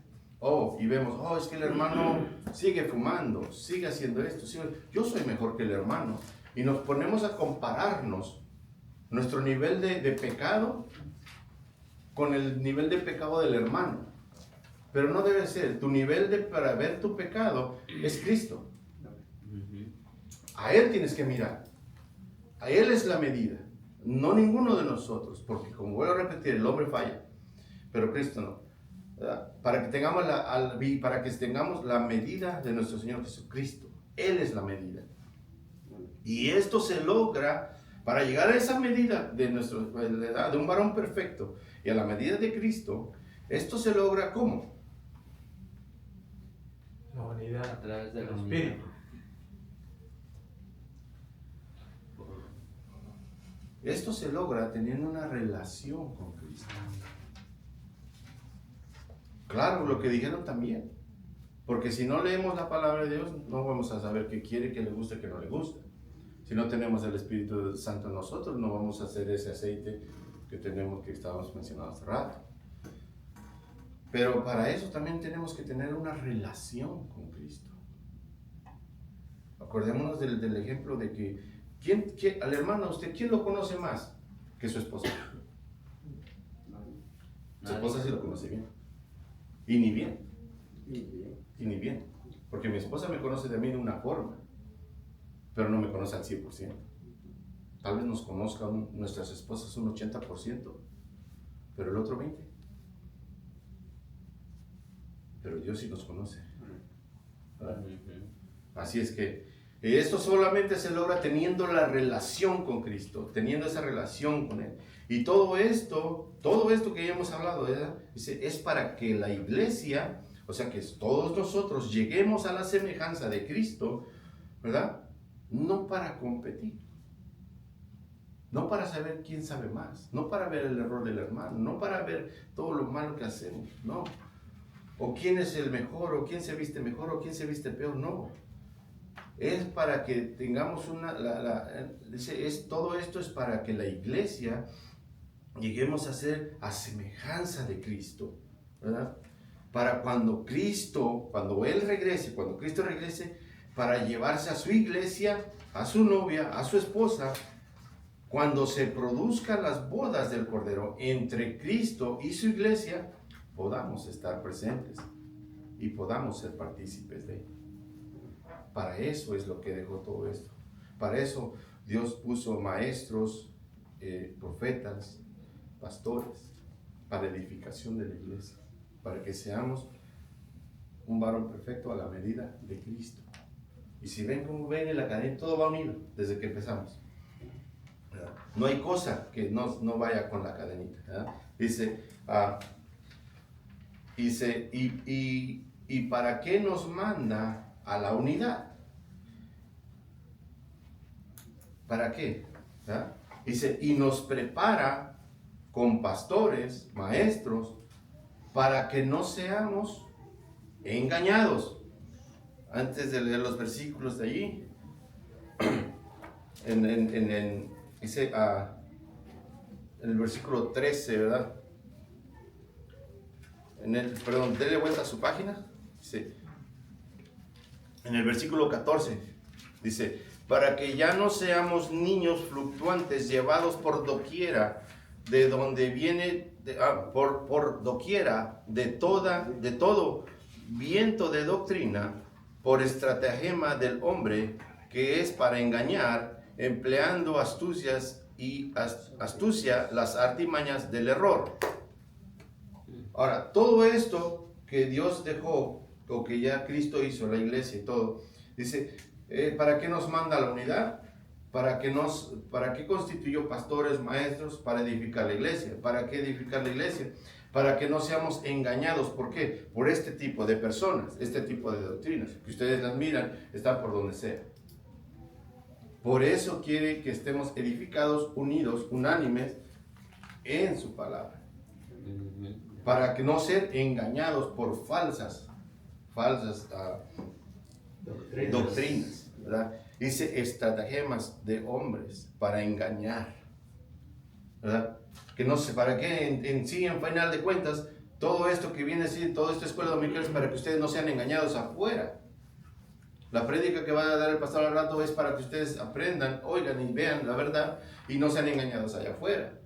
S1: Y vemos, es que el hermano sigue fumando, sigue haciendo esto, yo soy mejor que el hermano. Y nos ponemos a compararnos nuestro nivel de pecado con el nivel de pecado del hermano. Pero no debe ser. Tu nivel para ver tu pecado es Cristo. A Él tienes que mirar. A Él es la medida. No ninguno de nosotros. Porque como vuelvo a repetir, el hombre falla. Pero Cristo no. ¿Verdad? Para que tengamos la medida de nuestro Señor Jesucristo. Él es la medida. Y esto se logra para llegar a esa medida de la edad de un varón perfecto y a la medida de Cristo. Esto se logra ¿cómo?
S4: La unidad
S6: A través de
S4: del
S6: la
S4: espíritu.
S1: Esto se logra teniendo una relación con Cristo. Claro, lo que dijeron también. Porque si no leemos la palabra de Dios, no vamos a saber qué quiere, qué le gusta, qué no le gusta. Si no tenemos el Espíritu Santo en nosotros, no vamos a hacer ese aceite que tenemos, que estábamos mencionando hace rato. Pero para eso también tenemos que tener una relación con Cristo. Acordémonos del ejemplo de que al hermano, ¿usted quién lo conoce más que su esposa? Su esposa sí lo conoce bien. Y ni bien. Y ni bien. Porque mi esposa me conoce de mí de una forma, pero no me conoce al 100%. Tal vez nos conozcan nuestras esposas un 80%, pero el otro 20%. Pero Dios sí nos conoce. ¿Verdad? Así es que esto solamente se logra teniendo la relación con Cristo, teniendo esa relación con Él. Y todo esto que ya hemos hablado, ¿verdad? Dice, es para que la iglesia, o sea que todos nosotros lleguemos a la semejanza de Cristo, ¿verdad? No para competir, no para saber quién sabe más, no para ver el error del hermano, no para ver todo lo malo que hacemos, no. O quién es el mejor, o quién se viste mejor, o quién se viste peor, no. Es para que tengamos todo esto es para que la iglesia lleguemos a ser a semejanza de Cristo, ¿verdad? Para cuando Cristo regrese, para llevarse a su iglesia, a su novia, a su esposa, cuando se produzcan las bodas del Cordero entre Cristo y su iglesia, podamos estar presentes y podamos ser partícipes de ello. Para eso es lo que dejó todo esto. Para eso Dios puso maestros, profetas, pastores, para edificación de la iglesia, para que seamos un varón perfecto a la medida de Cristo. Y si ven cómo ven en la cadena, todo va unido desde que empezamos. ¿Verdad? No hay cosa que no vaya con la cadenita. ¿Verdad? Dice, ¿y para qué nos manda a la unidad? ¿Para qué? ¿Verdad? Dice, y nos prepara con pastores, maestros, para que no seamos engañados. Antes de leer los versículos de allí, dice en el versículo 13, ¿verdad? Dele vuelta a su página. Dice, en el versículo 14, dice, para que ya no seamos niños fluctuantes llevados por doquiera, de donde viene, por doquiera, de todo viento de doctrina, por estratagema del hombre, que es para engañar, empleando astucia las artimañas del error. Ahora, todo esto que Dios dejó, o que ya Cristo hizo, la iglesia y todo, dice, ¿para qué nos manda la unidad? ¿Para qué constituyó pastores, maestros? Para edificar la iglesia. ¿Para qué edificar la iglesia? Para que no seamos engañados. ¿Por qué? Por este tipo de personas, este tipo de doctrinas, que ustedes las miran, están por donde sea. Por eso quiere que estemos edificados, unidos, unánimes en su palabra. Para que no ser engañados por falsas doctrinas, ¿verdad? Dice estratagemas de hombres para engañar, ¿verdad? Que no sé, para qué en final de cuentas, todo esto que viene a decir, toda esta escuela dominical es para que ustedes no sean engañados afuera. La prédica que va a dar el pastor al rato es para que ustedes aprendan, oigan y vean la verdad y no sean engañados allá afuera.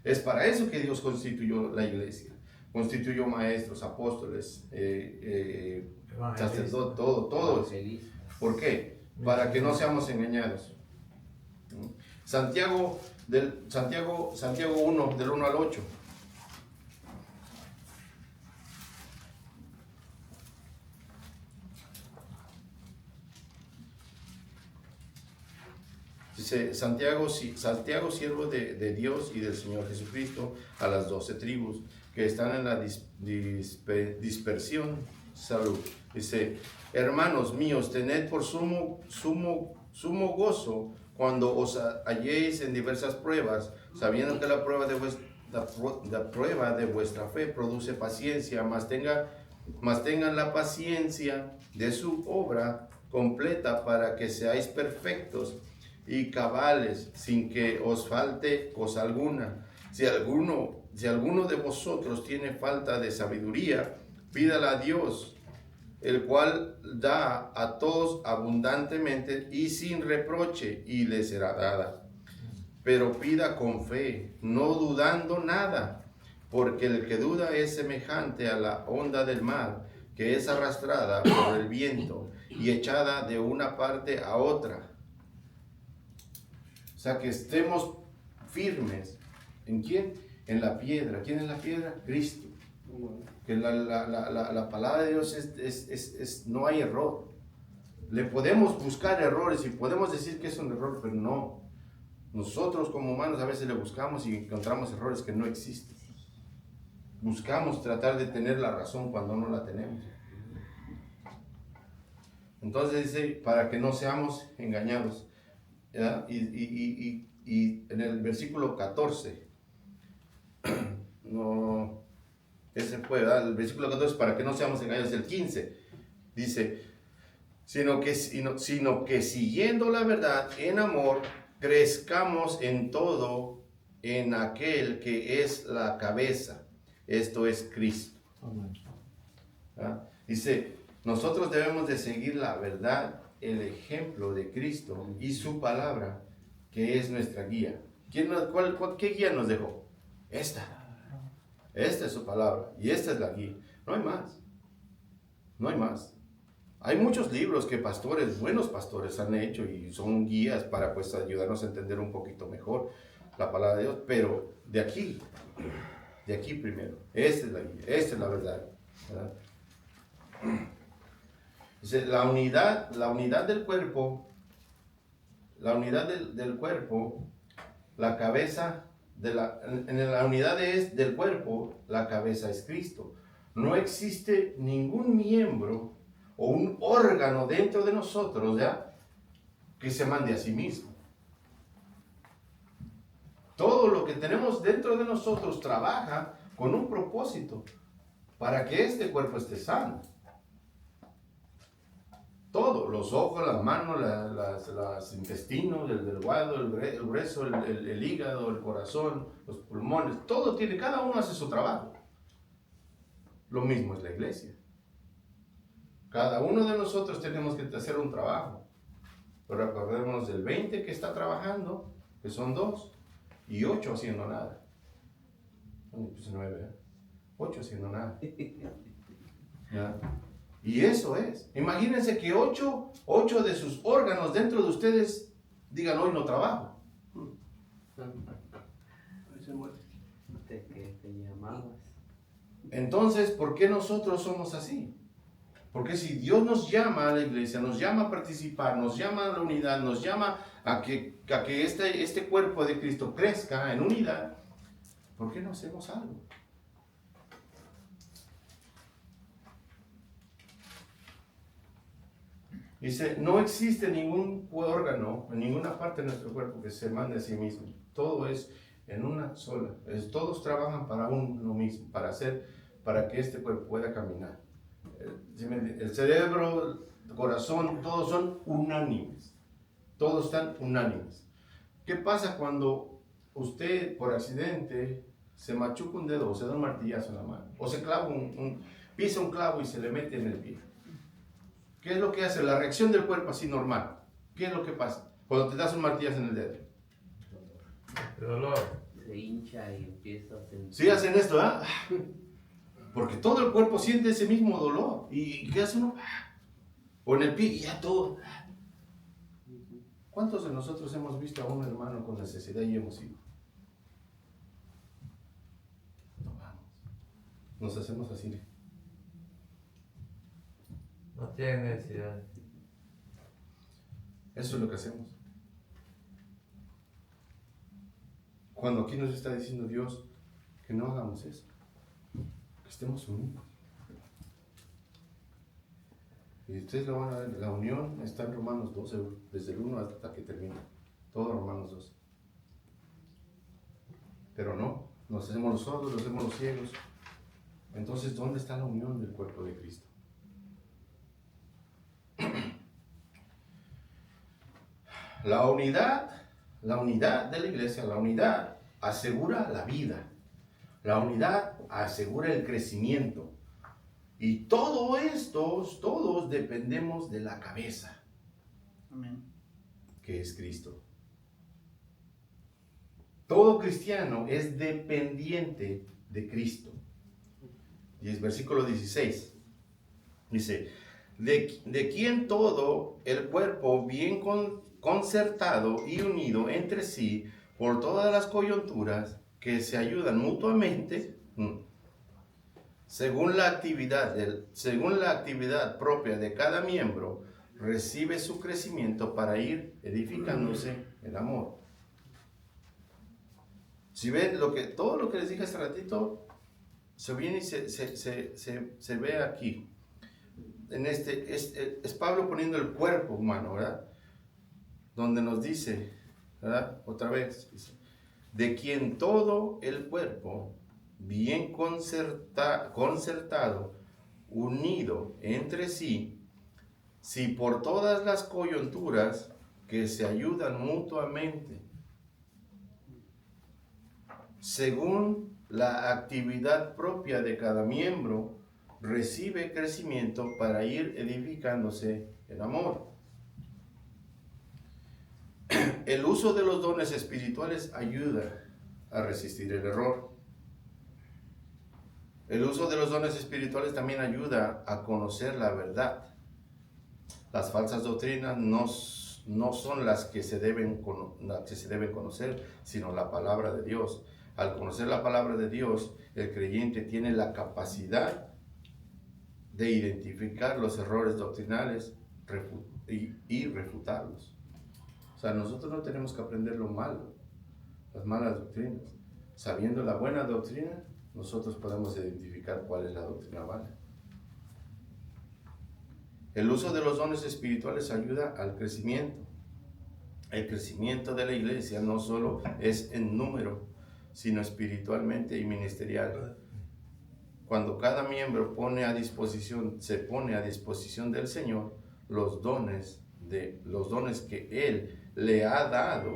S1: Es para eso que Dios constituyó la iglesia. Constituyó maestros, apóstoles, sacerdotes, todo. ¿Por qué? Para que no seamos engañados. Santiago 1, del 1 al 8. Dice Santiago, siervo de Dios y del Señor Jesucristo, a las 12 tribus que están en la dispersión, salud. Dice, hermanos míos, tened por sumo gozo cuando os halléis en diversas pruebas, sabiendo que la prueba de vuestra fe produce paciencia, mas tengan la paciencia de su obra completa para que seáis perfectos y cabales, sin que os falte cosa alguna. Si alguno de vosotros tiene falta de sabiduría, pídala a Dios, el cual da a todos abundantemente y sin reproche, y le será dada. Pero pida con fe, no dudando nada, porque el que duda es semejante a la onda del mar, que es arrastrada por el viento y echada de una parte a otra. O sea, que estemos firmes. ¿En quién? En la piedra. ¿Quién es la piedra? Cristo. Que la palabra de Dios no hay error. Le podemos buscar errores y podemos decir que es un error, pero no. Nosotros como humanos a veces le buscamos y encontramos errores que no existen. Buscamos tratar de tener la razón cuando no la tenemos. Entonces dice, para que no seamos engañados. Y en el versículo 14, no, ese fue, ¿verdad? El versículo 14, para que no seamos engañados, el 15, dice, sino que siguiendo la verdad en amor, crezcamos en todo en aquel que es la cabeza, esto es Cristo. ¿Ah? Dice, nosotros debemos de seguir la verdad, el ejemplo de Cristo y su palabra, que es nuestra guía. ¿Qué guía nos dejó? Esta es su palabra y esta es la guía. No hay más. No hay más. Hay muchos libros que buenos pastores han hecho y son guías para pues ayudarnos a entender un poquito mejor la palabra de Dios, pero de aquí primero. Esta es la guía, esta es la verdad, ¿verdad? Dice, la unidad del cuerpo, la cabeza, en la unidad del cuerpo, la cabeza es Cristo. No existe ningún miembro o un órgano dentro de nosotros, ¿ya?, que se mande a sí mismo. Todo lo que tenemos dentro de nosotros trabaja con un propósito para que este cuerpo esté sano. Todo, los ojos, las manos, los intestinos, el delgado, el grueso, el hígado, el corazón, los pulmones, todo tiene, cada uno hace su trabajo. Lo mismo es la iglesia. Cada uno de nosotros tenemos que hacer un trabajo. Pero acordémonos del 20 que está trabajando, que son 2, y 8 haciendo nada. Pues 9, 8 haciendo nada. ¿Ya? Y eso es. Imagínense que 8 de sus órganos dentro de ustedes digan, hoy no trabajo.
S3: Ahí se muere.
S6: De que te llamabas.
S1: Entonces, ¿por qué nosotros somos así? Porque si Dios nos llama a la iglesia, nos llama a participar, nos llama a la unidad, nos llama a que este cuerpo de Cristo crezca en unidad, ¿por qué no hacemos algo? Dice, no existe ningún órgano, en ninguna parte de nuestro cuerpo que se mande a sí mismo. Todo es en una sola. Todos trabajan para uno mismo, para que este cuerpo pueda caminar. El cerebro, el corazón, todos son unánimes. Todos están unánimes. ¿Qué pasa cuando usted, por accidente, se machuca un dedo o se da un martillazo en la mano? O se clava pisa un clavo y se le mete en el pie. ¿Qué es lo que hace? La reacción del cuerpo así normal. ¿Qué es lo que pasa cuando te das un martillazo en el dedo?
S4: El dolor.
S6: Se hincha y empieza a sentir.
S1: Sí hacen esto, ¿ah? Porque todo el cuerpo siente ese mismo dolor. ¿Y qué hace uno? O en el pie y ya todo. ¿Cuántos de nosotros hemos visto a un hermano con necesidad y hemos ido? No vamos. Nos hacemos así.
S4: No tiene necesidad.
S1: Eso es lo que hacemos. Cuando aquí nos está diciendo Dios que no hagamos eso, que estemos unidos. Y ustedes lo van a ver, la unión está en Romanos 12, desde el 1 hasta que termina. Todo Romanos 12. Pero no, nos hacemos los sordos, nos hacemos los ciegos. Entonces, ¿dónde está la unión del cuerpo de Cristo? La unidad de la iglesia, la unidad asegura la vida. La unidad asegura el crecimiento. Y todos dependemos de la cabeza,
S3: Amén.
S1: que es Cristo. Todo cristiano es dependiente de Cristo. Y es versículo 16. Dice, de quien todo el cuerpo bien concertado y unido entre sí por todas las coyunturas que se ayudan mutuamente, según la actividad propia de cada miembro, recibe su crecimiento para ir edificándose en amor. Si ven todo lo que les dije hace ratito, se viene y se ve aquí. Es Pablo poniendo el cuerpo humano, ¿verdad? Donde nos dice, ¿verdad? Otra vez, dice, de quien todo el cuerpo, bien concertado, unido entre sí, si por todas las coyunturas que se ayudan mutuamente, según la actividad propia de cada miembro, recibe crecimiento para ir edificándose en amor. El uso de los dones espirituales ayuda a resistir el error. El uso de los dones espirituales también ayuda a conocer la verdad. Las falsas doctrinas no son las que se deben conocer, sino la palabra de Dios. Al conocer la palabra de Dios, el creyente tiene la capacidad de identificar los errores doctrinales y refutarlos. O sea, nosotros no tenemos que aprender lo malo, las malas doctrinas. Sabiendo la buena doctrina, nosotros podemos identificar cuál es la doctrina mala. El uso de los dones espirituales ayuda al crecimiento. El crecimiento de la iglesia no solo es en número, sino espiritualmente y ministerial. Cuando cada miembro se pone a disposición del Señor los dones que Él le ha dado,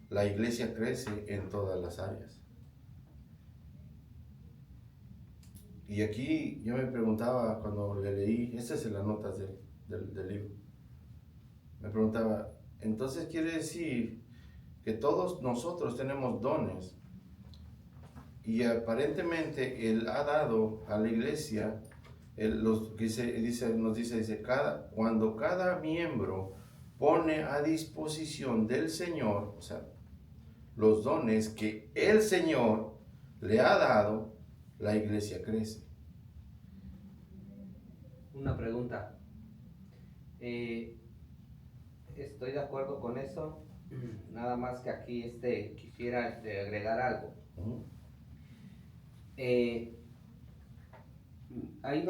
S1: la iglesia crece en todas las áreas. Y aquí yo me preguntaba cuando le leí, estas son las notas del libro, me preguntaba, entonces quiere decir que todos nosotros tenemos dones y aparentemente Él ha dado a la iglesia cuando cada miembro pone a disposición del Señor, o sea, los dones que el Señor le ha dado, la iglesia crece.
S6: Una pregunta. Estoy de acuerdo con eso, nada más que aquí quisiera agregar algo. Hay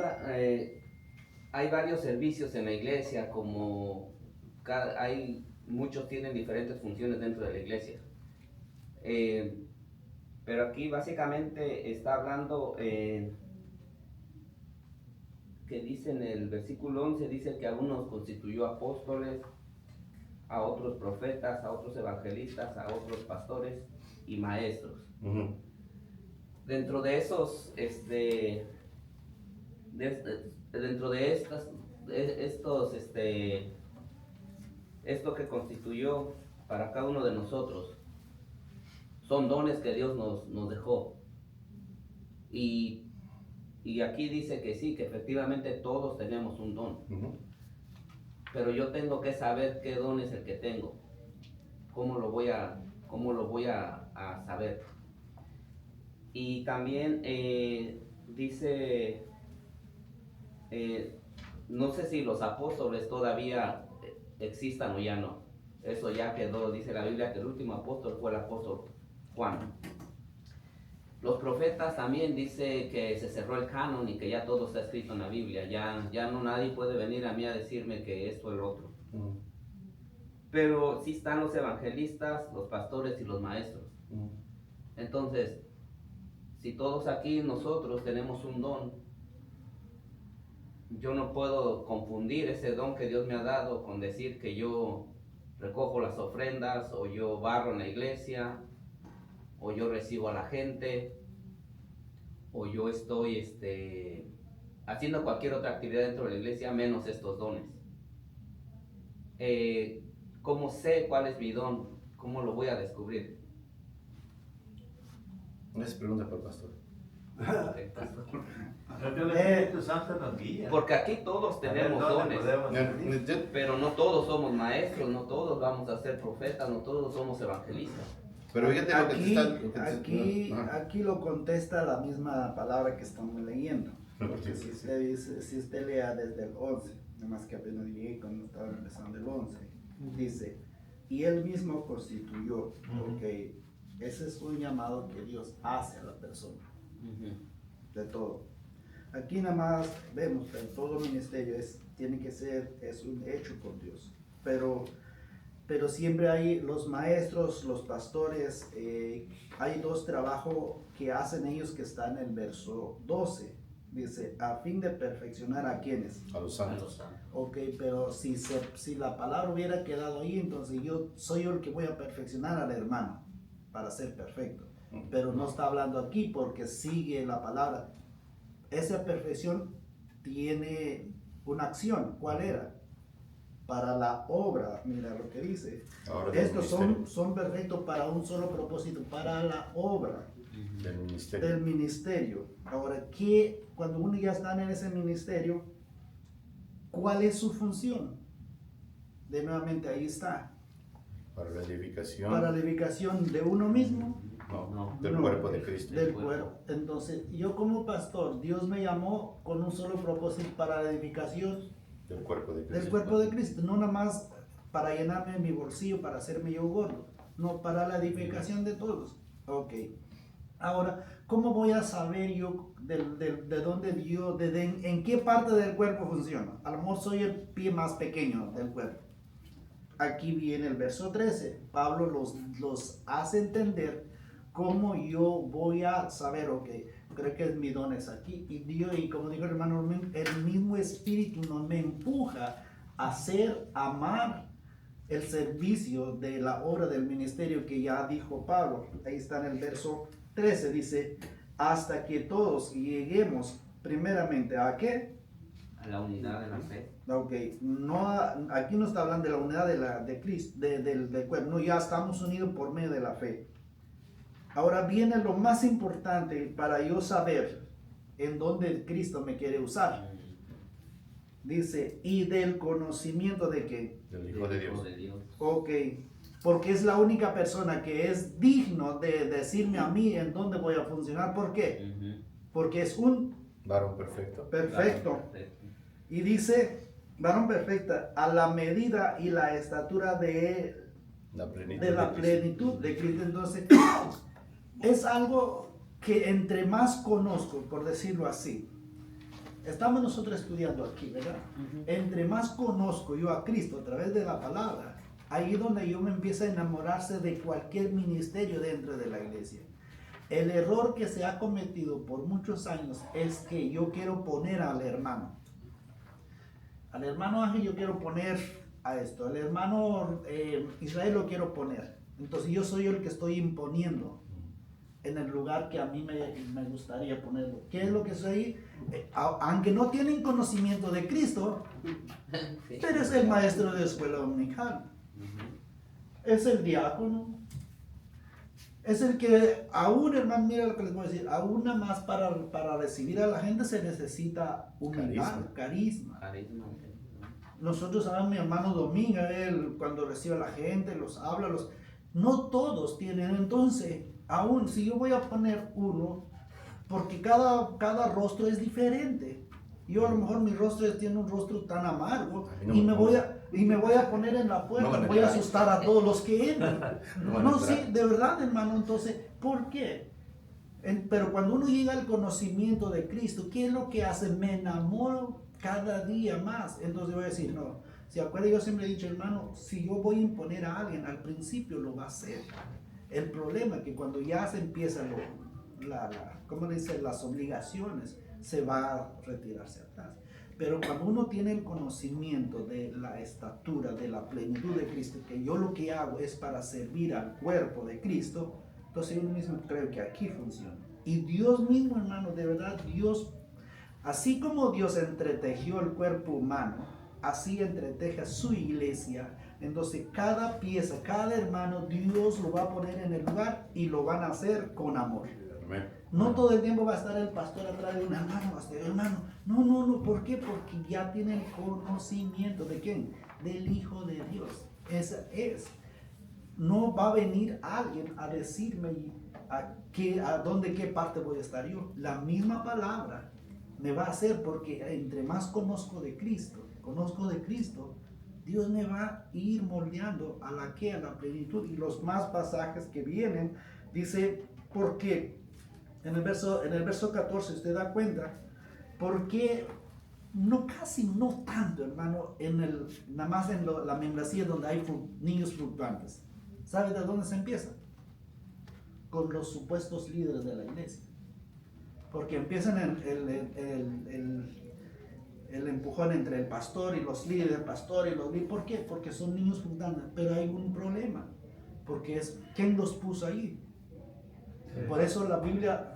S6: varios servicios en la iglesia, muchos tienen diferentes funciones dentro de la iglesia. Pero aquí básicamente está hablando que dice en el versículo 11, dice que a unos constituyó apóstoles, a otros profetas, a otros evangelistas, a otros pastores y maestros. Dentro de esos, dentro de esto que constituyó para cada uno de nosotros, son dones que Dios nos dejó. Y aquí dice que sí, que efectivamente todos tenemos un don. Pero yo tengo que saber qué don es el que tengo. ¿Cómo lo voy a saber? Y también dice, no sé si los apóstoles todavía existan o ya no. Eso ya quedó, dice la Biblia que el último apóstol fue el apóstol Juan. Los profetas también dice que se cerró el canon y que ya todo está escrito en la Biblia. Ya no nadie puede venir a mí a decirme que esto o el otro. Pero sí están los evangelistas, los pastores y los maestros. Entonces, si todos aquí nosotros tenemos un don, yo no puedo confundir ese don que Dios me ha dado con decir que yo recojo las ofrendas, o yo barro en la iglesia, o yo recibo a la gente, o yo estoy haciendo cualquier otra actividad dentro de la iglesia, menos estos dones. ¿Cómo sé cuál es mi don? ¿Cómo lo voy a descubrir?
S1: Esa pregunta para el pastor.
S4: El Espíritu Santo nos guía.
S6: Porque aquí todos tenemos dones,
S1: Yo-
S6: pero no todos somos maestros, no todos vamos a ser profetas, no todos somos evangelistas.
S1: Pero fíjate lo que te
S7: Aquí,
S1: está... lo que te-
S7: aquí,
S1: Ajá.
S7: aquí lo contesta la misma palabra que estamos leyendo.
S1: No,
S7: Porque
S1: sí, sí.
S7: si usted lea desde el 11, nomás que apenas llegué cuando estaba empezando el 11, dice, y él mismo constituyó, ok, ese es un llamado que Dios hace a la persona, de todo. Aquí nada más vemos que todo ministerio tiene que ser, es un hecho por Dios, pero siempre hay los maestros, los pastores, hay dos trabajos que hacen ellos que están en el verso 12. Dice, a fin de perfeccionar a quienes.
S1: A los santos.
S7: Ok, pero si la palabra hubiera quedado ahí, entonces yo soy yo el que voy a perfeccionar al hermano para ser perfecto. Pero no está hablando aquí porque sigue la palabra. Esa perfección tiene una acción. ¿Cuál era? Para la obra, mira lo que dice.
S1: Ahora del
S7: Estos
S1: ministerio.
S7: son perfectos para un solo propósito, para la obra
S1: Del ministerio.
S7: del ministerio. Ahora, cuando uno ya está en ese ministerio, ¿cuál es su función? De nuevamente ahí está.
S1: Para la edificación.
S7: Para la edificación de uno mismo,
S1: No, del
S7: No.
S1: cuerpo de Cristo.
S7: del cuerpo. Entonces, yo como pastor, Dios me llamó con un solo propósito para la edificación
S1: Del cuerpo de Cristo.
S7: del cuerpo de Cristo, no nada más para llenarme mi bolsillo, para hacerme yo gordo, no, para la edificación de todos. Ok. Ahora, ¿cómo voy a saber yo de dónde yo, en qué parte del cuerpo funciona? A lo mejor soy el pie más pequeño del cuerpo. Aquí viene el verso 13. Pablo los hace entender cómo yo voy a saber, ok, creo que mi don es aquí. Y como dijo el hermano, el mismo Espíritu me empuja a amar el servicio de la obra del ministerio que ya dijo Pablo. Ahí está en el verso 13, dice, hasta que todos lleguemos primeramente a ¿qué?
S6: A la unidad de la fe.
S7: Ok, aquí no está hablando de la unidad de Cristo, del cuerpo, no, ya estamos unidos por medio de la fe. Ahora viene lo más importante para yo saber en dónde Cristo me quiere usar. Dice, y del conocimiento de que,
S1: Del Hijo de Dios.
S7: ok, porque es la única persona que es digno de decirme a mí en dónde voy a funcionar. ¿Por qué? Porque es un
S1: Varón perfecto.
S7: perfecto. Y dice, varón perfecta, a la medida y la estatura de
S1: La plenitud
S7: la
S1: Cristo.
S7: plenitud de Cristo. Entonces, es algo que entre más conozco, por decirlo así, estamos nosotros estudiando aquí, ¿verdad? Entre más conozco yo a Cristo a través de la palabra, ahí es donde yo me empiezo a enamorarse de cualquier ministerio dentro de la iglesia. El error que se ha cometido por muchos años es que yo quiero poner al hermano Ángel yo quiero poner a esto, al hermano Israel lo quiero poner. Entonces yo soy el que estoy imponiendo en el lugar que a mí me gustaría ponerlo. ¿Qué es lo que soy? Aunque no tienen conocimiento de Cristo, pero es el maestro de escuela dominical. Es el diácono. Es el que, aún hermano, mira lo que les voy a decir, aún nada más para recibir a la gente se necesita humildad, carisma. Nosotros sabemos, mi hermano Domingo, él cuando recibe a la gente, los habla, no todos tienen. Entonces, aún si yo voy a poner uno, porque cada rostro es diferente. Yo a lo mejor mi rostro tiene un rostro tan amargo
S1: A mí no
S7: y
S1: me
S7: me voy
S1: ponga.
S7: y me voy a poner en la puerta,
S1: No van a
S7: voy a
S1: entrar.
S7: asustar a todos los que entran.
S1: No van a
S7: No, sí,
S1: entrar.
S7: de verdad, hermano. Entonces, ¿por qué? Pero cuando uno llega al conocimiento de Cristo, ¿qué es lo que hace? Me enamoro cada día más. Entonces voy a decir, no, si acuerda, yo siempre he dicho, hermano, si yo voy a imponer a alguien, al principio lo va a hacer. El problema es que cuando ya se empiezan ¿cómo le dice? Las obligaciones, se va a retirarse atrás. Pero cuando uno tiene el conocimiento de la estatura, de la plenitud de Cristo, que yo lo que hago es para servir al cuerpo de Cristo, entonces yo mismo creo que aquí funciona. Y Dios mismo, hermano, de verdad, Dios, así como Dios entretejió el cuerpo humano, así entreteje a su iglesia. Entonces cada pieza, cada hermano, Dios lo va a poner en el lugar y lo van a hacer con amor.
S1: Amén.
S7: No todo el tiempo va a estar el pastor atrás de un hermano, hermano. No, ¿por qué? Porque ya tiene el conocimiento de quién, del Hijo de Dios. Esa es. No va a venir alguien a decirme a dónde, qué parte voy a estar yo. La misma palabra me va a hacer, porque entre más conozco de Cristo, Dios me va a ir moldeando a la plenitud. Y los más pasajes que vienen, dice, porque en el verso 14 usted da cuenta, porque casi no tanto, hermano, nada más en la membresía donde hay niños fluctuantes. ¿Sabe de dónde se empieza? Con los supuestos líderes de la iglesia. Porque empiezan el empujón entre el pastor y los líderes, ¿Por qué? Porque son niños fluctuantes. Pero hay un problema, porque es ¿quién los puso ahí? Por eso la Biblia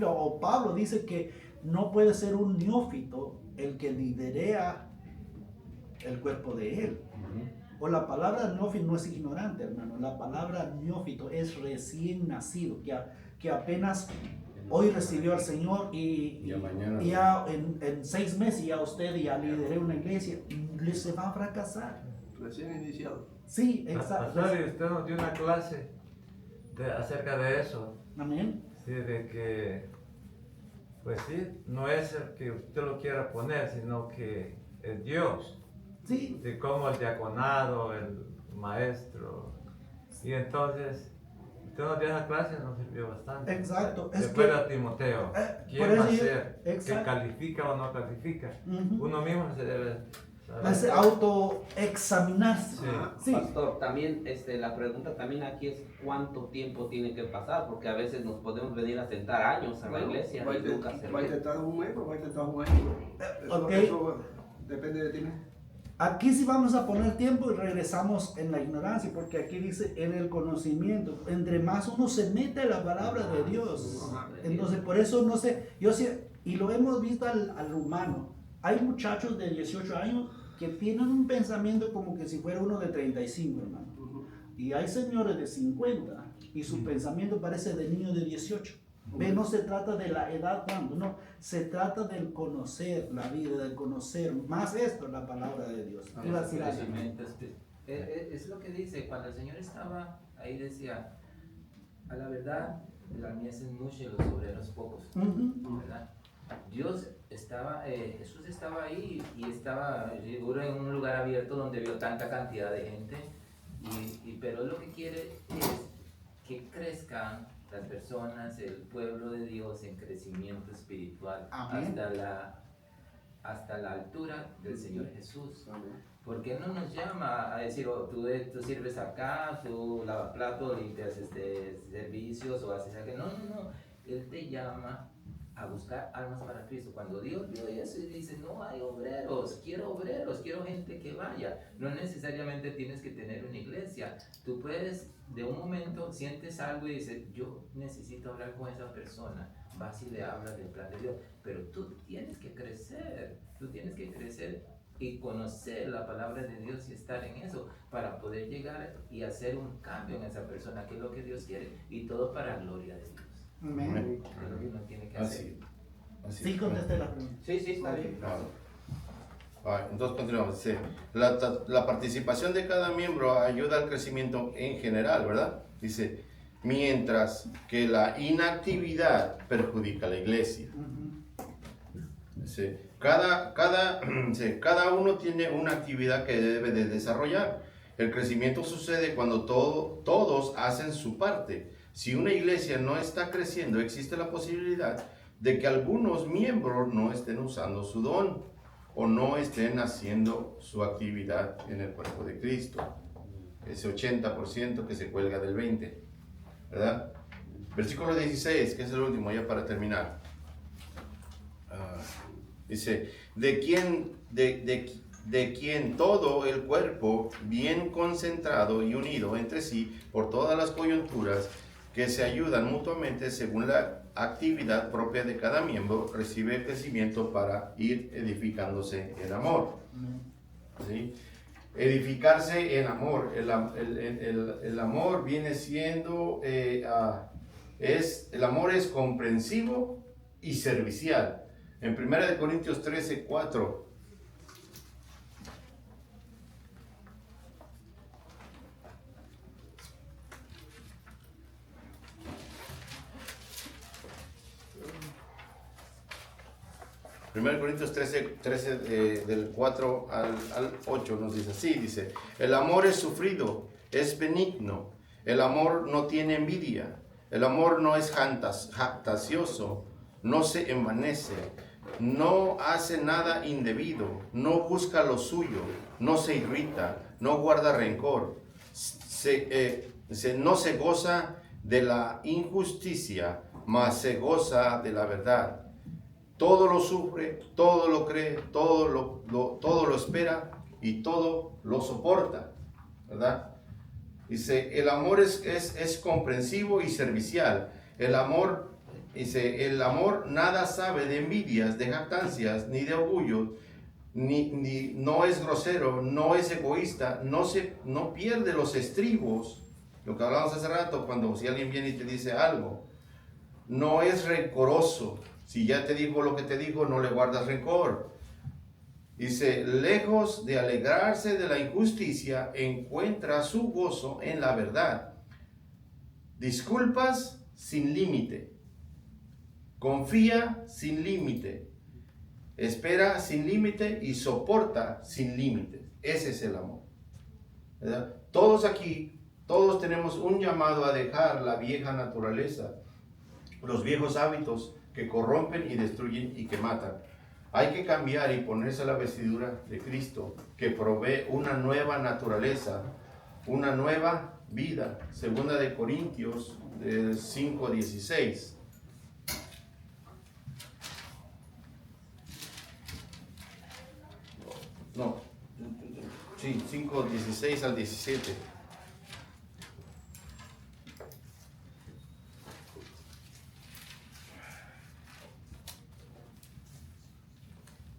S7: o Pablo dice que no puede ser un neófito el que liderea el cuerpo de él. O la palabra neófito no es ignorante, hermano. La palabra neófito es recién nacido, que apenas hoy recibió al Señor y
S1: Ya mañana.
S7: ya en 6 meses ya usted ya lideró una iglesia, se va a fracasar.
S3: Recién iniciado.
S7: Sí, exacto.
S4: Pastor, y usted nos dio una clase acerca de eso.
S7: Amén.
S4: Sí, de que, pues sí, no es el que usted lo quiera poner, sino que es Dios.
S7: Sí,
S4: De cómo el diaconado, el maestro. Y entonces, usted nos dio esa clase, nos sirvió bastante.
S7: exacto. Es
S4: Después
S7: que,
S4: a Timoteo,
S7: por
S4: ¿quién
S7: eso
S4: va a
S7: yo-
S4: ser? ¿Que
S7: exacto.
S4: califica o no califica?
S7: Ujú.
S4: Uno mismo se debe
S7: Es
S4: saber.
S7: autoexaminarse.
S4: Sí.
S7: Sí.
S6: Pastor, también la pregunta también aquí es cuánto tiempo tiene que pasar, porque a veces nos podemos venir a sentar años a la iglesia
S3: Va a
S6: y nunca
S3: intentar
S6: servir.
S3: un mes o va a intentar un año.
S7: Ok.
S3: Eso depende de ti mismo.
S7: Aquí sí vamos a poner tiempo y regresamos en la ignorancia, porque aquí dice en el conocimiento. Entre más uno se mete a la palabra de Dios. Entonces, por eso no sé, yo sé, y lo hemos visto al humano. Hay muchachos de 18 años que tienen un pensamiento como que si fuera uno de 35, hermano. Y hay señores de 50 y su pensamiento parece de niño de 18. Ve, no se trata de la edad tanto, no, se trata del conocer la vida, del conocer más esto, la palabra de Dios. Iba a decir algo.
S5: Crecimiento es lo que dice, cuando el Señor estaba ahí decía, a la verdad, la mies es mucha y los obreros pocos,
S7: Ujú.
S5: ¿verdad? Dios estaba, Jesús estaba ahí y estaba seguro en un lugar abierto donde vio tanta cantidad de gente, pero lo que quiere es que crezcan las personas, el pueblo de Dios en crecimiento espiritual
S7: Amén.
S5: hasta la altura del Señor Jesús. Porque Él no nos llama a decir, oh, tú sirves acá, tú lavas platos, limpias servicios o haces aquello. No. Él te llama a buscar almas para Cristo. Cuando Dios vio eso y dice, no hay obreros, quiero gente que vaya. No necesariamente tienes que tener una iglesia. Tú puedes, de un momento, sientes algo y dices, yo necesito hablar con esa persona. Vas y le hablas del plan de Dios. Pero tú tienes que crecer y conocer la palabra de Dios y estar en eso para poder llegar y hacer un cambio en esa persona, que es lo que Dios quiere. Y todo para gloria de Dios.
S7: Amén.
S5: Es lo que uno tiene que hacer.
S1: Así.
S7: Sí, contesté la pregunta.
S6: Sí, está bien.
S1: Entonces continuamos. Dice, la participación de cada miembro ayuda al crecimiento en general, ¿verdad? Dice, mientras que la inactividad perjudica a la iglesia.
S7: Ujú.
S1: Es Sí. Cada uno tiene una actividad que debe de desarrollar. El crecimiento sucede cuando todos hacen su parte. Si una iglesia no está creciendo, existe la posibilidad de que algunos miembros no estén usando su don o no estén haciendo su actividad en el cuerpo de Cristo. Ese 80% que se cuelga del 20%, ¿verdad? Versículo 16, que es el último, ya para terminar. Dice, de quien todo el cuerpo, bien concentrado y unido entre sí por todas las coyunturas que se ayudan mutuamente según la actividad propia de cada miembro, recibe crecimiento para ir edificándose en amor. ¿Sí? Edificarse en amor. El amor viene siendo, el amor es comprensivo y servicial. En 1 Corintios 13:4. 1 Corintios 13 del 4 al 8 nos dice así, dice, el amor es sufrido, es benigno, el amor no tiene envidia, el amor no es jactancioso, no se envanece, no hace nada indebido, no busca lo suyo, no se irrita, no guarda rencor, no se goza de la injusticia, mas se goza de la verdad. Todo lo sufre, todo lo cree, todo lo espera y todo lo soporta, ¿verdad? Dice, el amor es comprensivo y servicial. El amor, dice, el amor nada sabe de envidias, de jactancias, ni de orgullo, no es grosero, no es egoísta, no pierde los estribos. Lo que hablábamos hace rato, si alguien viene y te dice algo, no es rencoroso. Si ya te dijo lo que te dijo, no le guardas rencor. Dice, lejos de alegrarse de la injusticia, encuentra su gozo en la verdad. Disculpas sin límite. Confía sin límite. Espera sin límite y soporta sin límite. Ese es el amor, ¿verdad? Todos aquí, todos tenemos un llamado a dejar la vieja naturaleza, los viejos hábitos que corrompen y destruyen y que matan. Hay que cambiar y ponerse la vestidura de Cristo, que provee una nueva naturaleza, una nueva vida. 2 Corintios 5:16. No, sí, 5:16 al 17.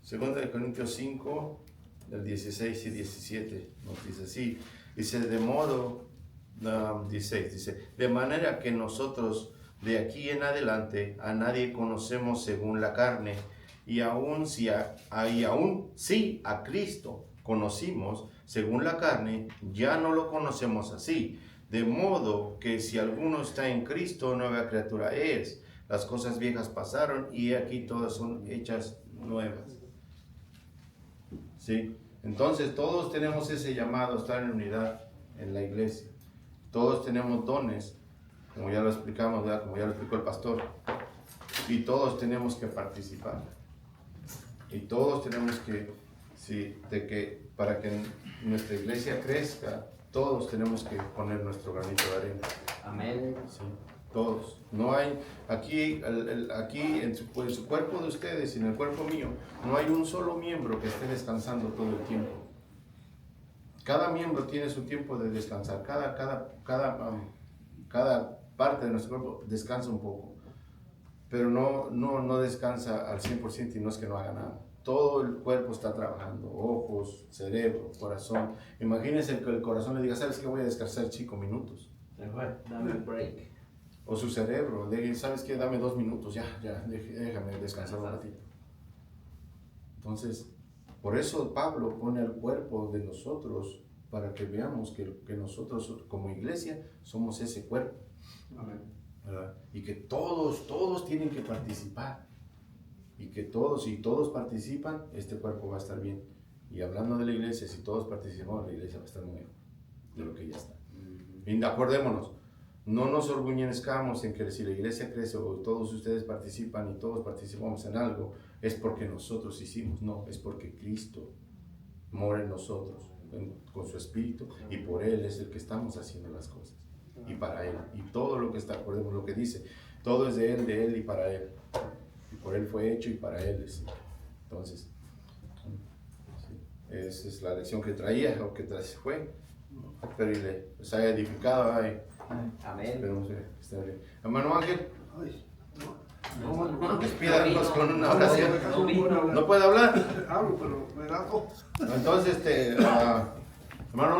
S1: Segunda de Corintios 5, del 16 y 17, nos dice así, dice, de manera que nosotros de aquí en adelante a nadie conocemos según la carne, y aún si a Cristo conocimos según la carne, ya no lo conocemos así, de modo que si alguno está en Cristo, nueva criatura es, las cosas viejas pasaron y aquí todas son hechas nuevas. ¿Sí? Entonces todos tenemos ese llamado a estar en unidad en la iglesia. Todos tenemos dones, como ya lo explicamos, ¿verdad? Como ya lo explicó el pastor. Y todos tenemos que participar. Y todos tenemos que, para que nuestra iglesia crezca, todos tenemos que poner nuestro granito de arena.
S6: Amén.
S1: Sí, todos. No hay, aquí en su cuerpo de ustedes y en el cuerpo mío, no hay un solo miembro que esté descansando todo el tiempo. Cada miembro tiene su tiempo de descansar. Cada parte de nuestro cuerpo descansa un poco. Pero no descansa al 100% y no es que no haga nada. Todo el cuerpo está trabajando, ojos, cerebro, corazón. Imagínense que el corazón le diga, ¿sabes qué? Voy a descansar 5 minutos.
S6: Dame un break.
S1: O su cerebro, le diga, ¿sabes qué? Dame 2 minutos, ya, déjame descansar un ratito. Entonces, por eso Pablo pone al cuerpo de nosotros para que veamos que nosotros como iglesia somos ese cuerpo.
S3: Amén.
S1: ¿Verdad? Y que todos tienen que participar. y que todos, si todos participan, este cuerpo va a estar bien. Y hablando de la iglesia, si todos participamos, la iglesia va a estar muy mejor de lo que ya está. Y acordémonos, no nos orgullezcamos en que si la iglesia crece o todos ustedes participan y todos participamos en algo, es porque nosotros hicimos, no, es porque Cristo mora en nosotros con su espíritu y por Él es el que estamos haciendo las cosas y para Él. Y todo lo que está, acordemos lo que dice, todo es de Él y para Él. Y por Él fue hecho y para Él es. Entonces, sí, esa es la lección que traía o que fue. Espero y les haya edificado.
S6: Amén.
S1: Esperemos que esté bien. Hermano Ángel,
S3: Ay, no,
S1: despídanos con una oración.
S3: no, no,
S1: ¿No puede hablar?
S3: hablo, pero me da todo.
S1: Entonces, hermano